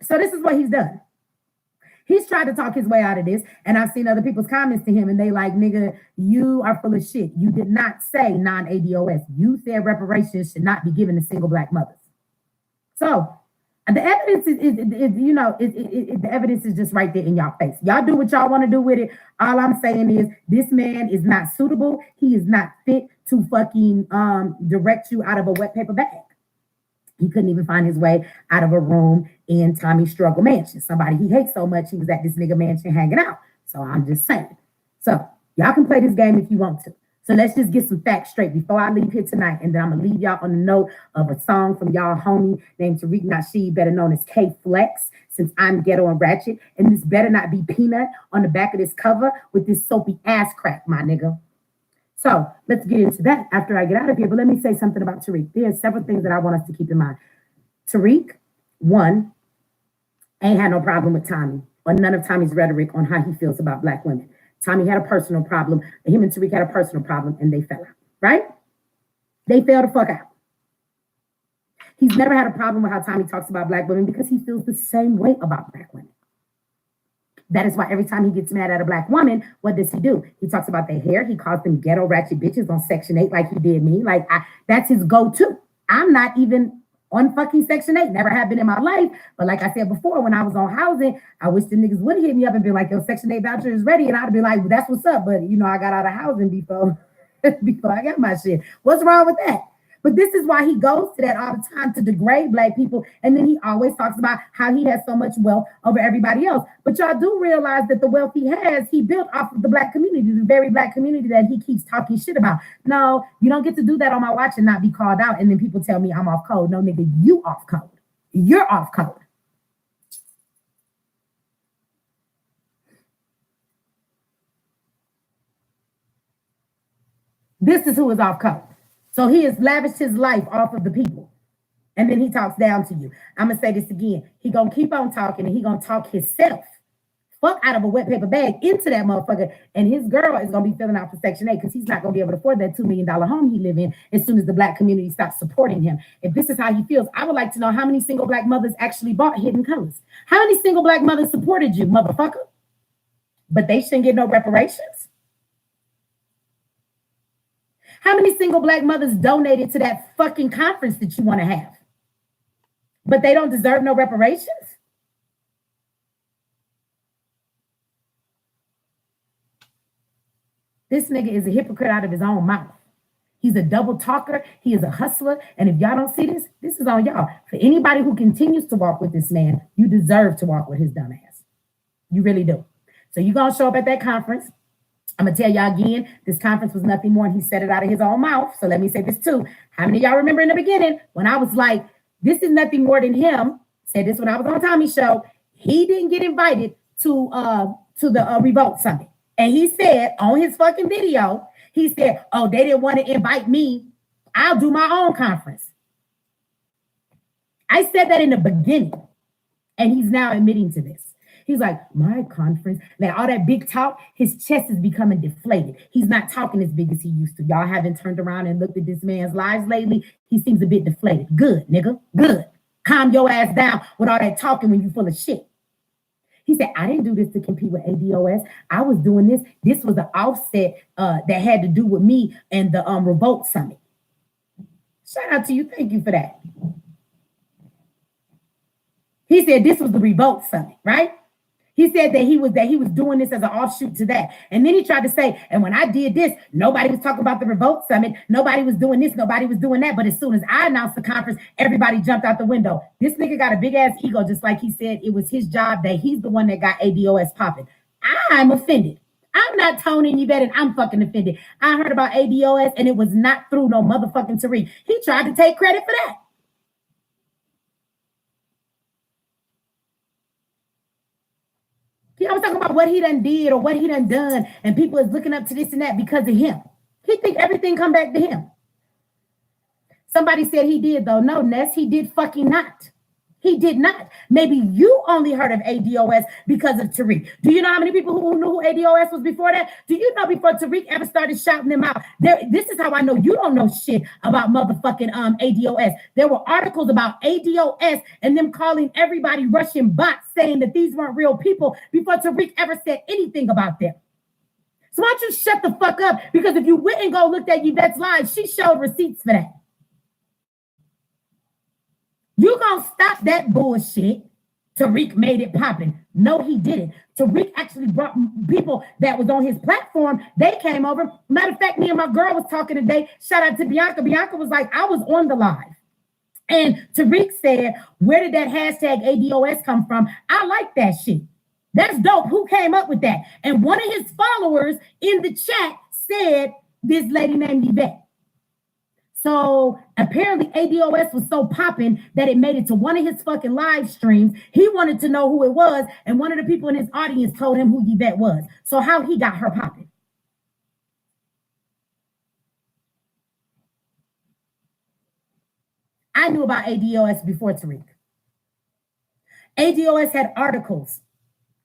So this is what he's done. He's tried to talk his way out of this, and I've seen other people's comments to him, and they like, nigga, you are full of shit. You did not say non-ADOS. You said reparations should not be given to single black mothers. So the evidence the evidence is just right there in y'all face. Y'all do what y'all want to do with it. All I'm saying is this man is not suitable. He is not fit to fucking direct you out of a wet paper bag. He couldn't even find his way out of a room in Tommy's struggle mansion. Somebody he hates so much, he was at this nigga mansion hanging out. So I'm just saying. So y'all can play this game if you want to. So let's just get some facts straight before I leave here tonight. And then I'm going to leave y'all on the note of a song from y'all homie named Tariq Nasheed, better known as K Flex, since I'm ghetto and ratchet. And this better not be Peanut on the back of this cover with this soapy ass crack, my nigga. So let's get into that after I get out of here. But let me say something about Tariq. There are several things that I want us to keep in mind. Tariq, one, ain't had no problem with Tommy or none of Tommy's rhetoric on how he feels about black women. Tommy had a personal problem. Him and Tariq had a personal problem, and they fell out, right? They fell the fuck out. He's never had a problem with how Tommy talks about black women because he feels the same way about black women. That is why every time he gets mad at a black woman, what does he do? He talks about their hair. He calls them ghetto ratchet bitches on Section 8 like he did me. That's his go-to. I'm not even on fucking Section 8. Never have been in my life. But like I said before, when I was on housing, I wish the niggas would hit me up and be like, yo, Section 8 voucher is ready. And I'd be like, well, that's what's up. But, I got out of housing before I got my shit. What's wrong with that? But this is why he goes to that all the time, to degrade black people. And then he always talks about how he has so much wealth over everybody else. But y'all do realize that the wealth he has, he built off of the black community, the very black community that he keeps talking shit about. No, you don't get to do that on my watch and not be called out. And then people tell me I'm off code. No, nigga, you off code. You're off code. This is who is off code. So he has lavished his life off of the people. And then he talks down to you. I'm going to say this again. He going to keep on talking and he going to talk himself fuck out of a wet paper bag into that motherfucker. And his girl is going to be filling out for Section 8 because he's not going to be able to afford that $2 million home he live in as soon as the black community stops supporting him. If this is how he feels, I would like to know how many single black mothers actually bought Hidden Colors. How many single black mothers supported you, motherfucker? But they shouldn't get no reparations. How many single black mothers donated to that fucking conference that you want to have? But they don't deserve no reparations? This nigga is a hypocrite out of his own mouth. He's a double talker. He is a hustler. And if y'all don't see this, this is on y'all. For anybody who continues to walk with this man, you deserve to walk with his dumb ass. You really do. So you're going to show up at that conference. I'm going to tell y'all again, this conference was nothing more, and he said it out of his own mouth. So let me say this too. How many of y'all remember in the beginning when I was like, this is nothing more than him? Said this when I was on Tommy's show. He didn't get invited to the Revolt Summit. And he said on his fucking video, he said, oh, they didn't want to invite me. I'll do my own conference. I said that in the beginning, and he's now admitting to this. He's like, my conference, like all that big talk, his chest is becoming deflated. He's not talking as big as he used to. Y'all haven't turned around and looked at this man's lives lately. He seems a bit deflated. Good, nigga, good. Calm your ass down with all that talking when you full of shit. He said, I didn't do this to compete with ADOS. I was doing this. This was an offset that had to do with me and the Revolt Summit. Shout out to you. Thank you for that. He said this was the Revolt Summit, right? He said that he was doing this as an offshoot to that. And then he tried to say, and when I did this, nobody was talking about the Revolt Summit. Nobody was doing this. Nobody was doing that. But as soon as I announced the conference, everybody jumped out the window. This nigga got a big ass ego, just like he said it was his job, that he's the one that got ADOS popping. I'm offended. I'm not Tony Yvette, and I'm fucking offended. I heard about ADOS, and it was not through no motherfucking Tariq. He tried to take credit for that. I was talking about what he done did or what he done, and people is looking up to this and that because of him. He think everything come back to him. Somebody said he did, though. No, Ness, he did fucking not. He did not. Maybe you only heard of ADOS because of Tariq. Do you know how many people who knew who ADOS was before that? Do you know before Tariq ever started shouting them out? This is how I know you don't know shit about motherfucking ADOS. There were articles about ADOS and them calling everybody Russian bots, saying that these weren't real people before Tariq ever said anything about them. So why don't you shut the fuck up? Because if you went and go looked at Yvette's live, she showed receipts for that. You gonna stop that bullshit. Tariq made it popping. No, he didn't. Tariq actually brought people that was on his platform. They came over. Matter of fact, me and my girl was talking today. Shout out to Bianca. Bianca was like, I was on the live. And Tariq said, where did that hashtag ADOS come from? I like that shit. That's dope. Who came up with that? And one of his followers in the chat said, this lady named Yvette. So apparently ADOS was so popping that it made it to one of his fucking live streams. He wanted to know who it was, and one of the people in his audience told him who Yvette was. So how he got her popping? I knew about ADOS before Tariq. ADOS had articles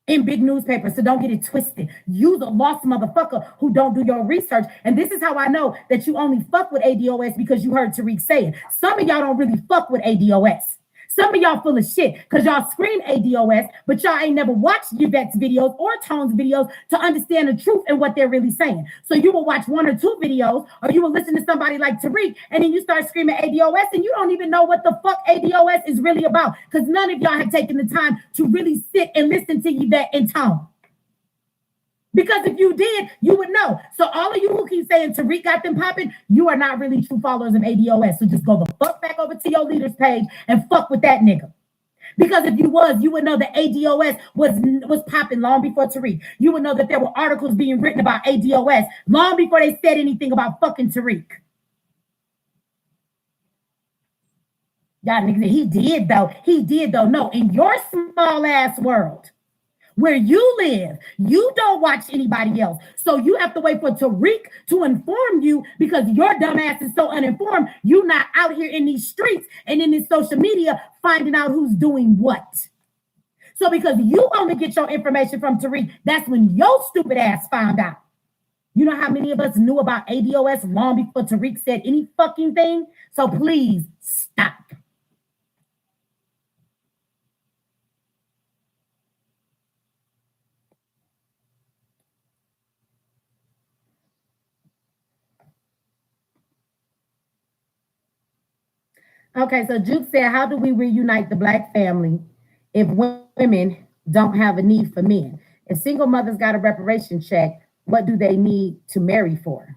in big newspapers, so don't get it twisted. You's a lost motherfucker who don't do your research. And this is how I know that you only fuck with ADOS because you heard Tariq say it. Some of y'all don't really fuck with ADOS. Some of y'all full of shit because y'all scream ADOS, but y'all ain't never watched Yvette's videos or Tone's videos to understand the truth and what they're really saying. So you will watch one or two videos, or you will listen to somebody like Tariq, and then you start screaming ADOS, and you don't even know what the fuck ADOS is really about because none of y'all have taken the time to really sit and listen to Yvette and Tone. Because if you did, you would know. So all of you who keep saying Tariq got them popping, you are not really true followers of ADOS. So just go the fuck back over to your leader's page and fuck with that nigga. Because if you was, you would know that ADOS was popping long before Tariq. You would know that there were articles being written about ADOS long before they said anything about fucking Tariq. Y'all niggas, he did though. He did though. No, in your small ass world, where you live, you don't watch anybody else. So you have to wait for Tariq to inform you because your dumb ass is so uninformed. You're not out here in these streets and in this social media finding out who's doing what. So because you only get your information from Tariq, that's when your stupid ass found out. You know how many of us knew about ADOS long before Tariq said any fucking thing? So please stop. Okay, so Juke said, how do we reunite the Black family if women don't have a need for men? If single mothers got a reparation check, what do they need to marry for?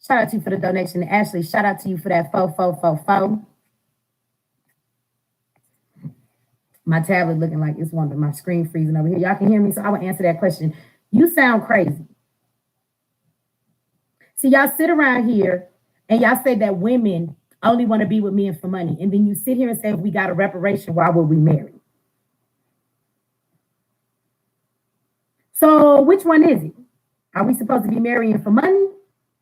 Shout out to you for the donation. Ashley, shout out to you for that 4444. My tablet looking like it's one, but my screen freezing over here. Y'all can hear me, so I will answer that question. You sound crazy. See, y'all sit around here and y'all say that women only want to be with men for money. And then you sit here and say, if we got a reparation, why would we marry? So which one is it? Are we supposed to be marrying for money?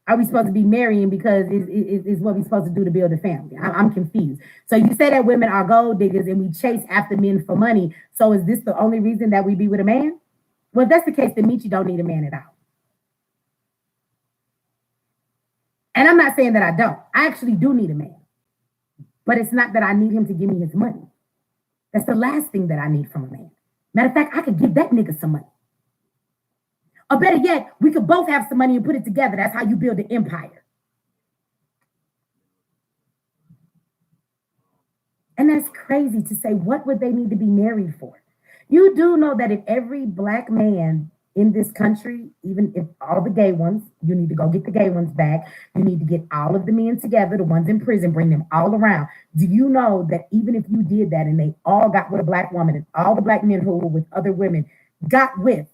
Are we supposed to be marrying because it's what we're supposed to do to build a family? I'm confused. So you say that women are gold diggers and we chase after men for money. So is this the only reason that we be with a man? Well, if that's the case, then Mechee don't need a man at all. And I'm not saying that I don't. I actually do need a man. But it's not that I need him to give me his money. That's the last thing that I need from a man. Matter of fact, I could give that nigga some money. Or better yet, we could both have some money and put it together. That's how you build an empire. And that's crazy to say, what would they need to be married for? You do know that if every Black man in this country, even if all the gay ones, you need to go get the gay ones back. You need to get all of the men together, the ones in prison, bring them all around. Do you know that even if you did that and they all got with a Black woman and all the Black men who were with other women got with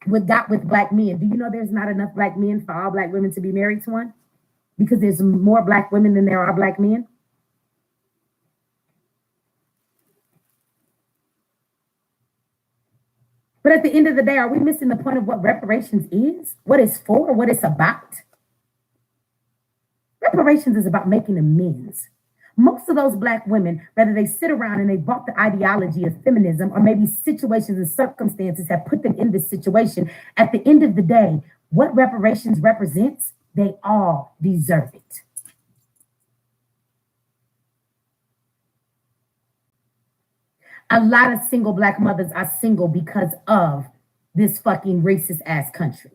Black men, do you know there's not enough Black men for all Black women to be married to one? Because there's more Black women than there are Black men. But at the end of the day, are we missing the point of what reparations is? What it's for? What it's about? Reparations is about making amends. Most of those Black women, whether they sit around and they bought the ideology of feminism or maybe situations and circumstances have put them in this situation, at the end of the day, what reparations represents, they all deserve it. A lot of single Black mothers are single because of this fucking racist ass country.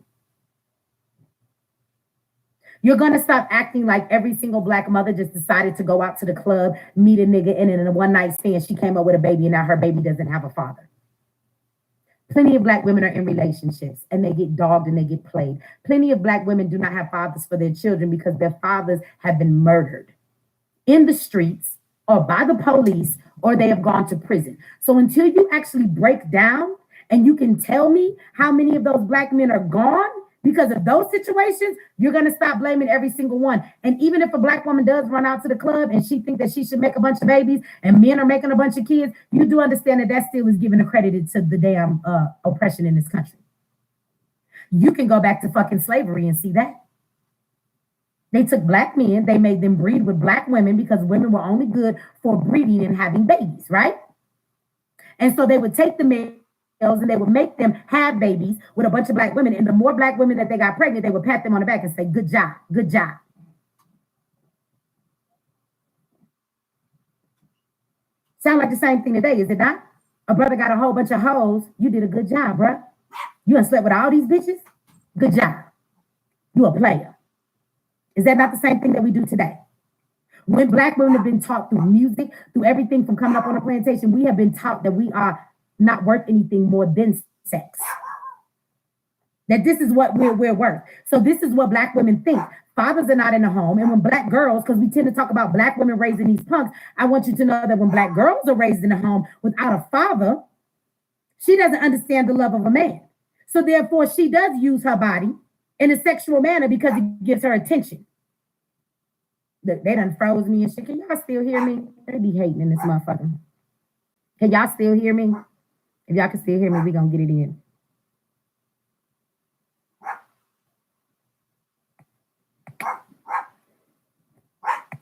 You're going to stop acting like every single Black mother just decided to go out to the club, meet a nigga, and in a one night stand, she came up with a baby and now her baby doesn't have a father. Plenty of Black women are in relationships and they get dogged and they get played. Plenty of Black women do not have fathers for their children because their fathers have been murdered in the streets or by the police, or they have gone to prison. So until you actually break down and you can tell me how many of those Black men are gone because of those situations, you're going to stop blaming every single one. And even if a Black woman does run out to the club and she thinks that she should make a bunch of babies and men are making a bunch of kids, you do understand that that still is giving a credit to the damn oppression in this country. You can go back to fucking slavery and see that. They took black men, they made them breed with black women because women were only good for breeding and having babies, right? And so they would take the males and they would make them have babies with a bunch of black women. And the more black women that they got pregnant, they would pat them on the back and say, good job, good job. Sound like the same thing today, is it not? A brother got a whole bunch of hoes. You did a good job, bruh. You done slept with all these bitches? Good job. You a player. Is that not the same thing that we do today? When black women have been taught through music, through everything from coming up on a plantation, we have been taught that we are not worth anything more than sex. That this is what we're worth. So this is what black women think. Fathers are not in the home. And when black girls, because we tend to talk about black women raising these punks, I want you to know that when black girls are raised in the home without a father, she doesn't understand the love of a man. So therefore, she does use her body in a sexual manner because it gives her attention. Look, they done froze me and shit. Can y'all still hear me? They be hating in this motherfucker. Can y'all still hear me? If y'all can still hear me, we gonna get it in.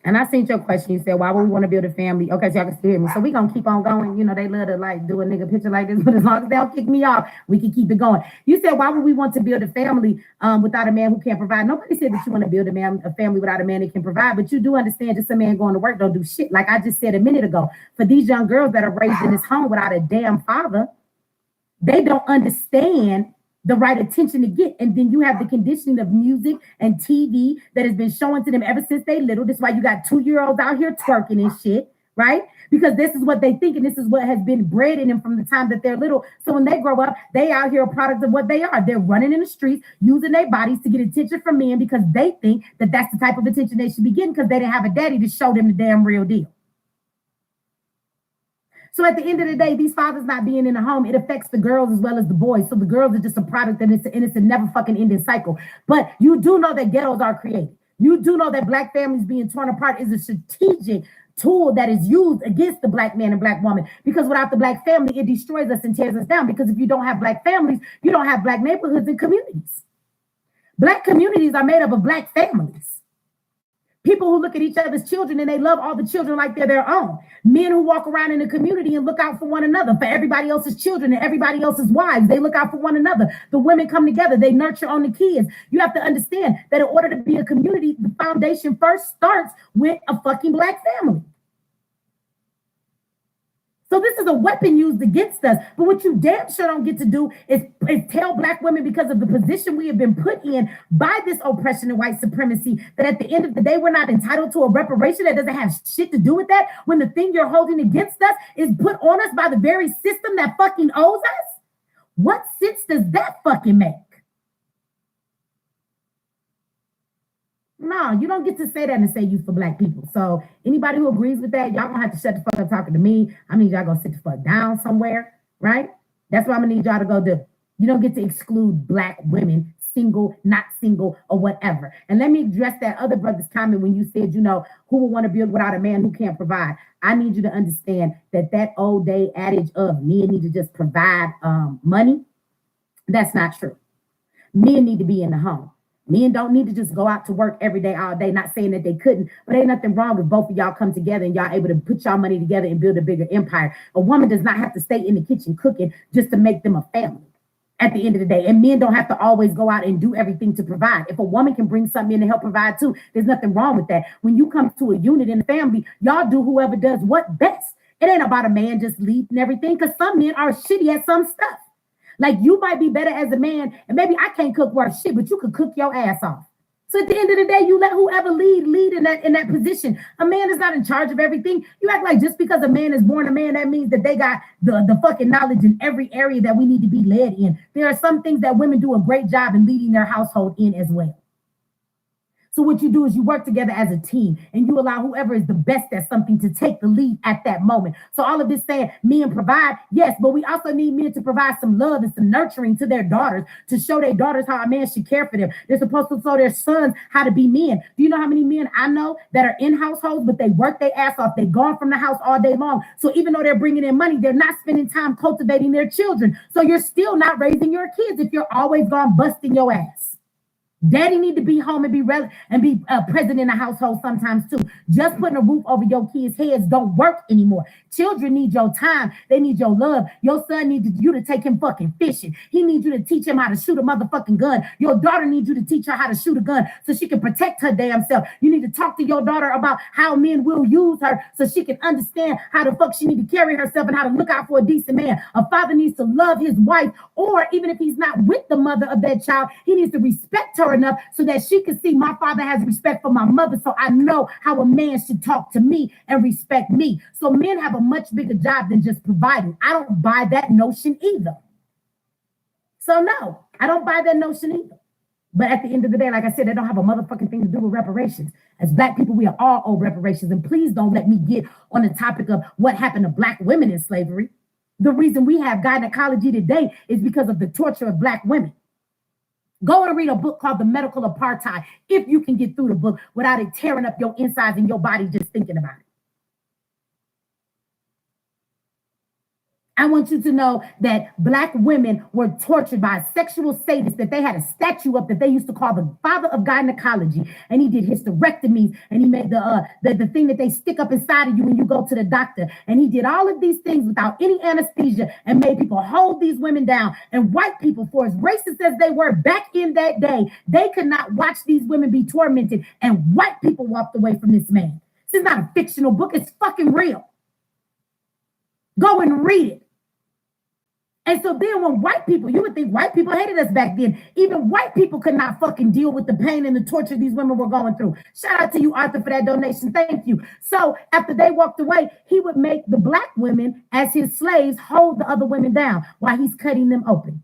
And I seen your question. You said, why would we want to build a family? Okay, so y'all can still hear me. So we gonna keep on going. You know, they love to like do a nigga picture like this, but as long as they don't kick me off, we can keep it going. You said, why would we want to build a family without a man who can't provide? Nobody said that you want to build a family without a man that can provide, but you do understand just a man going to work don't do shit. Like I just said a minute ago, for these young girls that are raised in this home without a damn father, they don't understand the right attention to get. And then you have the conditioning of music and TV that has been showing to them ever since they little. That's why you got 2-year-olds out here twerking and shit, right? Because this is what they think and this is what has been bred in them from the time that they're little. So when they grow up, they out here a product of what they are. They're running in the streets, using their bodies to get attention from men because they think that that's the type of attention they should be getting because they didn't have a daddy to show them the damn real deal. So at the end of the day, these fathers not being in the home, it affects the girls as well as the boys. So the girls are just a product and it's a never fucking ending cycle. But you do know that ghettos are created. You do know that black families being torn apart is a strategic tool that is used against the black man and black woman. Because without the black family, it destroys us and tears us down. Because if you don't have black families, you don't have black neighborhoods and communities. Black communities are made up of black families. People who look at each other's children and they love all the children like they're their own. Men who walk around in the community and look out for one another, for everybody else's children and everybody else's wives. They look out for one another. The women come together. They nurture on the kids. You have to understand that in order to be a community, the foundation first starts with a fucking black family. So this is a weapon used against us. But what you damn sure don't get to do is tell black women, because of the position we have been put in by this oppression and white supremacy, that at the end of the day, we're not entitled to a reparation that doesn't have shit to do with that, when the thing you're holding against us is put on us by the very system that fucking owes us? What sense does that fucking make? No, you don't get to say that and say you for black people. So anybody who agrees with that, y'all gonna have to shut the fuck up talking to me. I mean, y'all gonna sit the fuck down somewhere, right? That's what I'm gonna need y'all to go do. You don't get to exclude black women, single, not single, or whatever. And let me address that other brother's comment when you said, you know, who would want to build without a man who can't provide? I need you to understand that old day adage of men need to just provide money, that's not true. Men need to be in the home. Men don't need to just go out to work every day, all day, not saying that they couldn't, but ain't nothing wrong if both of y'all come together and y'all able to put y'all money together and build a bigger empire. A woman does not have to stay in the kitchen cooking just to make them a family at the end of the day. And men don't have to always go out and do everything to provide. If a woman can bring something in to help provide too, there's nothing wrong with that. When you come to a unit in the family, y'all do whoever does what best. It ain't about a man just leading everything, because some men are shitty at some stuff. Like, you might be better as a man, and maybe I can't cook worth shit, but you could cook your ass off. So at the end of the day, you let whoever lead in that position. A man is not in charge of everything. You act like just because a man is born a man, that means that they got the fucking knowledge in every area that we need to be led in. There are some things that women do a great job in leading their household in as well. So what you do is you work together as a team and you allow whoever is the best at something to take the lead at that moment. So all of this saying men provide, yes, but we also need men to provide some love and some nurturing to their daughters, to show their daughters how a man should care for them. They're supposed to show their sons how to be men. Do you know how many men I know that are in households, but they work their ass off? They're gone from the house all day long. So even though they're bringing in money, they're not spending time cultivating their children. So you're still not raising your kids if you're always gone busting your ass. Daddy need to be home and be present in the household sometimes too. Just putting a roof over your kids' heads don't work anymore. Children need your time. They need your love. Your son needs you to take him fucking fishing. He needs you to teach him how to shoot a motherfucking gun. Your daughter needs you to teach her how to shoot a gun so she can protect her damn self. You need to talk to your daughter about how men will use her so she can understand how the fuck she need to carry herself and how to look out for a decent man. A father needs to love his wife, or even if he's not with the mother of that child, he needs to respect her enough so that she can see my father has respect for my mother, so I know how a man should talk to me and respect me. So men have a much bigger job than just providing. I don't buy that notion either. So no, I don't buy that notion either. But at the end of the day, like I said, they don't have a motherfucking thing to do with reparations. As Black people, we are all owed reparations. And please don't let me get on the topic of what happened to Black women in slavery. The reason we have gynecology today is because of the torture of Black women. Go and read a book called The Medical Apartheid, if you can get through the book without it tearing up your insides and your body just thinking about it. I want you to know that Black women were tortured by a sexual sadist, that they had a statue up that they used to call the father of gynecology. And he did hysterectomies, and he made the thing that they stick up inside of you when you go to the doctor. And he did all of these things without any anesthesia and made people hold these women down. And white people, for as racist as they were back in that day, they could not watch these women be tormented. And white people walked away from this man. This is not a fictional book. It's fucking real. Go and read it. And so then when white people, you would think white people hated us back then. Even white people could not fucking deal with the pain and the torture these women were going through. Shout out to you, Arthur, for that donation. Thank you. So after they walked away, he would make the Black women as his slaves hold the other women down while he's cutting them open.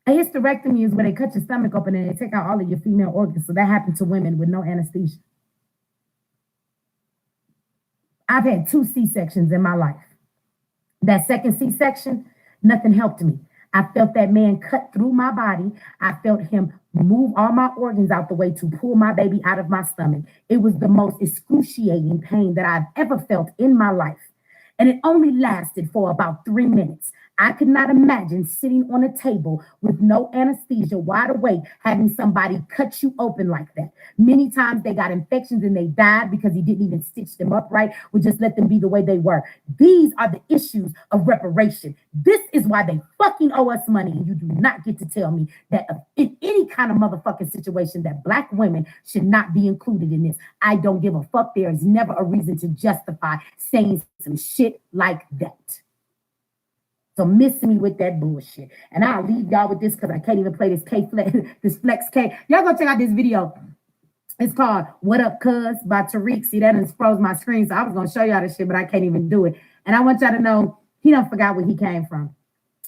A hysterectomy is where they cut your stomach open and they take out all of your female organs. So that happened to women with no anesthesia. I've had 2 C-sections in my life. That second C-section, nothing helped me. I felt that man cut through my body. I felt him move all my organs out the way to pull my baby out of my stomach. It was the most excruciating pain that I've ever felt in my life. And it only lasted for about 3 minutes. I could not imagine sitting on a table with no anesthesia, wide awake, having somebody cut you open like that. Many times they got infections and they died because he didn't even stitch them up right, or just let them be the way they were. These are the issues of reparation. This is why they fucking owe us money. And you do not get to tell me that in any kind of motherfucking situation that Black women should not be included in this. I don't give a fuck. There is never a reason to justify saying some shit like that. So miss me with that bullshit. And I'll leave y'all with this because I can't even play this this Flex K. Y'all go check out this video. It's called What Up Cuz by Tariq. See, that just froze my screen. So I was going to show y'all this shit, but I can't even do it. And I want y'all to know he done forgot where he came from.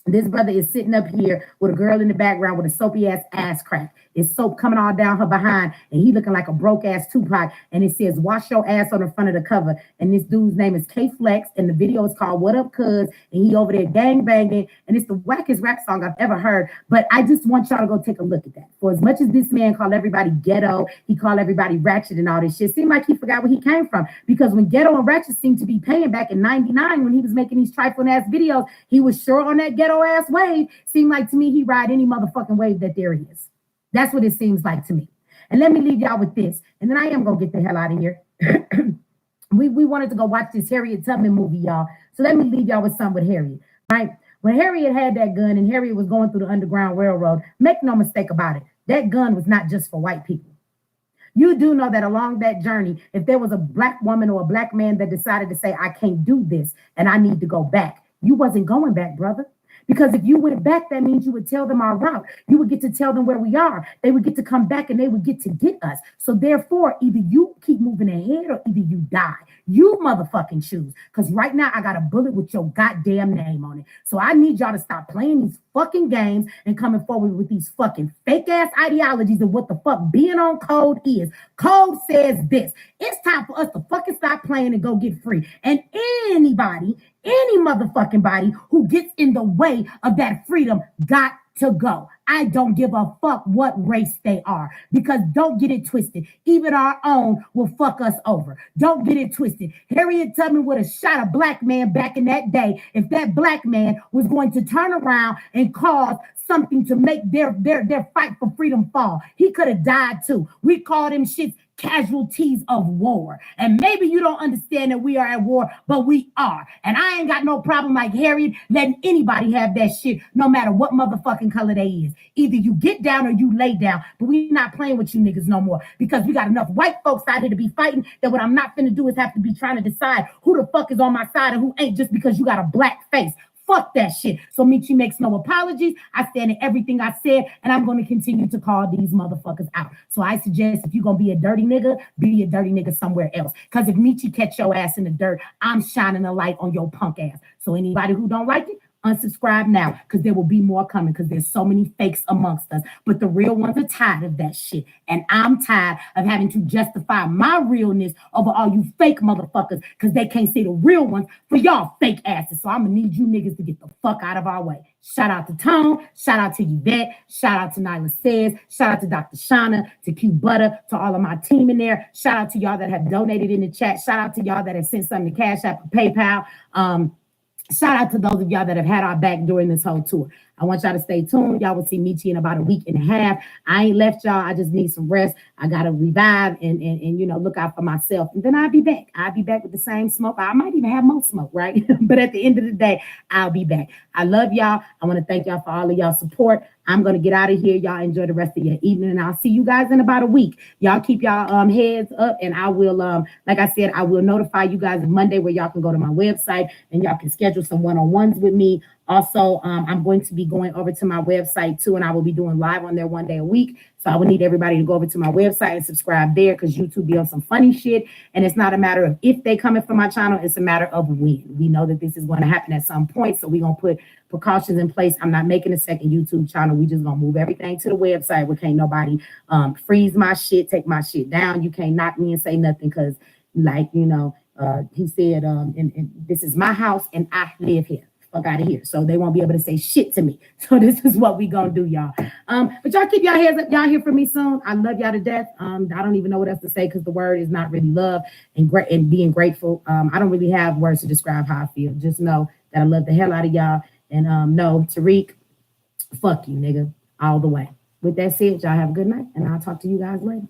This brother is sitting up here with a girl in the background with a soapy ass crack. It's soap coming all down her behind, and he looking like a broke ass Tupac. And it says, "Wash your ass" on the front of the cover. And this dude's name is K Flex, and the video is called What Up Cuz, and he over there gang banging, and it's the wackest rap song I've ever heard. But I just want y'all to go take a look at that. For as much as this man called everybody ghetto, he called everybody ratchet and all this shit, seemed like he forgot where he came from. Because when ghetto and ratchet seemed to be paying back in '99 when he was making these trifling ass videos, he was sure on that ghetto ass wave. Seemed like to me he ride any motherfucking wave that there is. That's what it seems like to me. And let me leave y'all with this. And then I am going to get the hell out of here. we wanted to go watch this Harriet Tubman movie, y'all. So let me leave y'all with something with Harriet, right? When Harriet had that gun and Harriet was going through the Underground Railroad, make no mistake about it, that gun was not just for white people. You do know that along that journey, if there was a Black woman or a Black man that decided to say, I can't do this and I need to go back, you wasn't going back, brother. Because if you went back, that means you would tell them our route. You would get to tell them where we are. They would get to come back and they would get to get us. So therefore, either you keep moving ahead or either you die. You motherfucking choose. Because right now, I got a bullet with your goddamn name on it. So I need y'all to stop playing these fucking games and coming forward with these fucking fake ass ideologies of what the fuck being on code is. Code says this. It's time for us to fucking stop playing and go get free. And any motherfucking body who gets in the way of that freedom got to go. I don't give a fuck what race they are, because don't get it twisted. Even our own will fuck us over. Don't get it twisted. Harriet Tubman would have shot a black man back in that day if that black man was going to turn around and cause something to make their fight for freedom fall. He could have died too. We call them shits casualties of war. And maybe you don't understand that we are at war, but we are. And I ain't got no problem like Harriet letting anybody have that shit, no matter what motherfucking color they is. Either you get down or you lay down, but we not playing with you niggas no more, because we got enough white folks out here to be fighting that what I'm not finna do is have to be trying to decide who the fuck is on my side and who ain't, just because you got a black face. Fuck that shit. So Mechee makes no apologies. I stand in everything I said, and I'm going to continue to call these motherfuckers out. So I suggest, if you're going to be a dirty nigga somewhere else. Because if Mechee catch your ass in the dirt, I'm shining a light on your punk ass. So anybody who don't like it, unsubscribe now, because there will be more coming, because there's so many fakes amongst us. But the real ones are tired of that shit. And I'm tired of having to justify my realness over all you fake motherfuckers, because they can't see the real ones for y'all fake asses. So I'm going to need you niggas to get the fuck out of our way. Shout out to Tone. Shout out to Yvette. Shout out to Nyla Says. Shout out to Dr. Shauna, to Q Butter, to all of my team in there. Shout out to y'all that have donated in the chat. Shout out to y'all that have sent something to Cash App or PayPal. Shout out to those of y'all that have had our back during this whole tour. I want y'all to stay tuned. Y'all will see Mechee in about a week and a half. I ain't left y'all. I just need some rest. I got to revive and you know, look out for myself. And then I'll be back. I'll be back with the same smoke. I might even have more smoke, right? But at the end of the day, I'll be back. I love y'all. I want to thank y'all for all of y'all support. I'm going to get out of here. Y'all enjoy the rest of your evening, and I'll see you guys in about a week. Y'all keep y'all heads up, and I will, like I said, I will notify you guys Monday where y'all can go to my website and y'all can schedule some one-on-ones with me. Also, I'm going to be going over to my website too, and I will be doing live on there one day a week. So I would need everybody to go over to my website and subscribe there, because YouTube be on some funny shit. And it's not a matter of if they coming from my channel, it's a matter of when. We know that this is going to happen at some point, so we're going to put precautions in place. I'm not making a second YouTube channel. We just going to move everything to the website where can't nobody freeze my shit, take my shit down. You can't knock me and say nothing, because, like, you know, he said, and this is my house and I live here. Fuck out of here. So they won't be able to say shit to me. So this is what we gonna do, y'all. But y'all keep y'all heads up. Y'all hear from me soon. I love y'all to death. I don't even know what else to say, because the word is not really love and being grateful. I don't really have words to describe how I feel. Just know that I love the hell out of y'all. And no, Tariq, fuck you, nigga, all the way. With that said, y'all have a good night, and I'll talk to you guys later.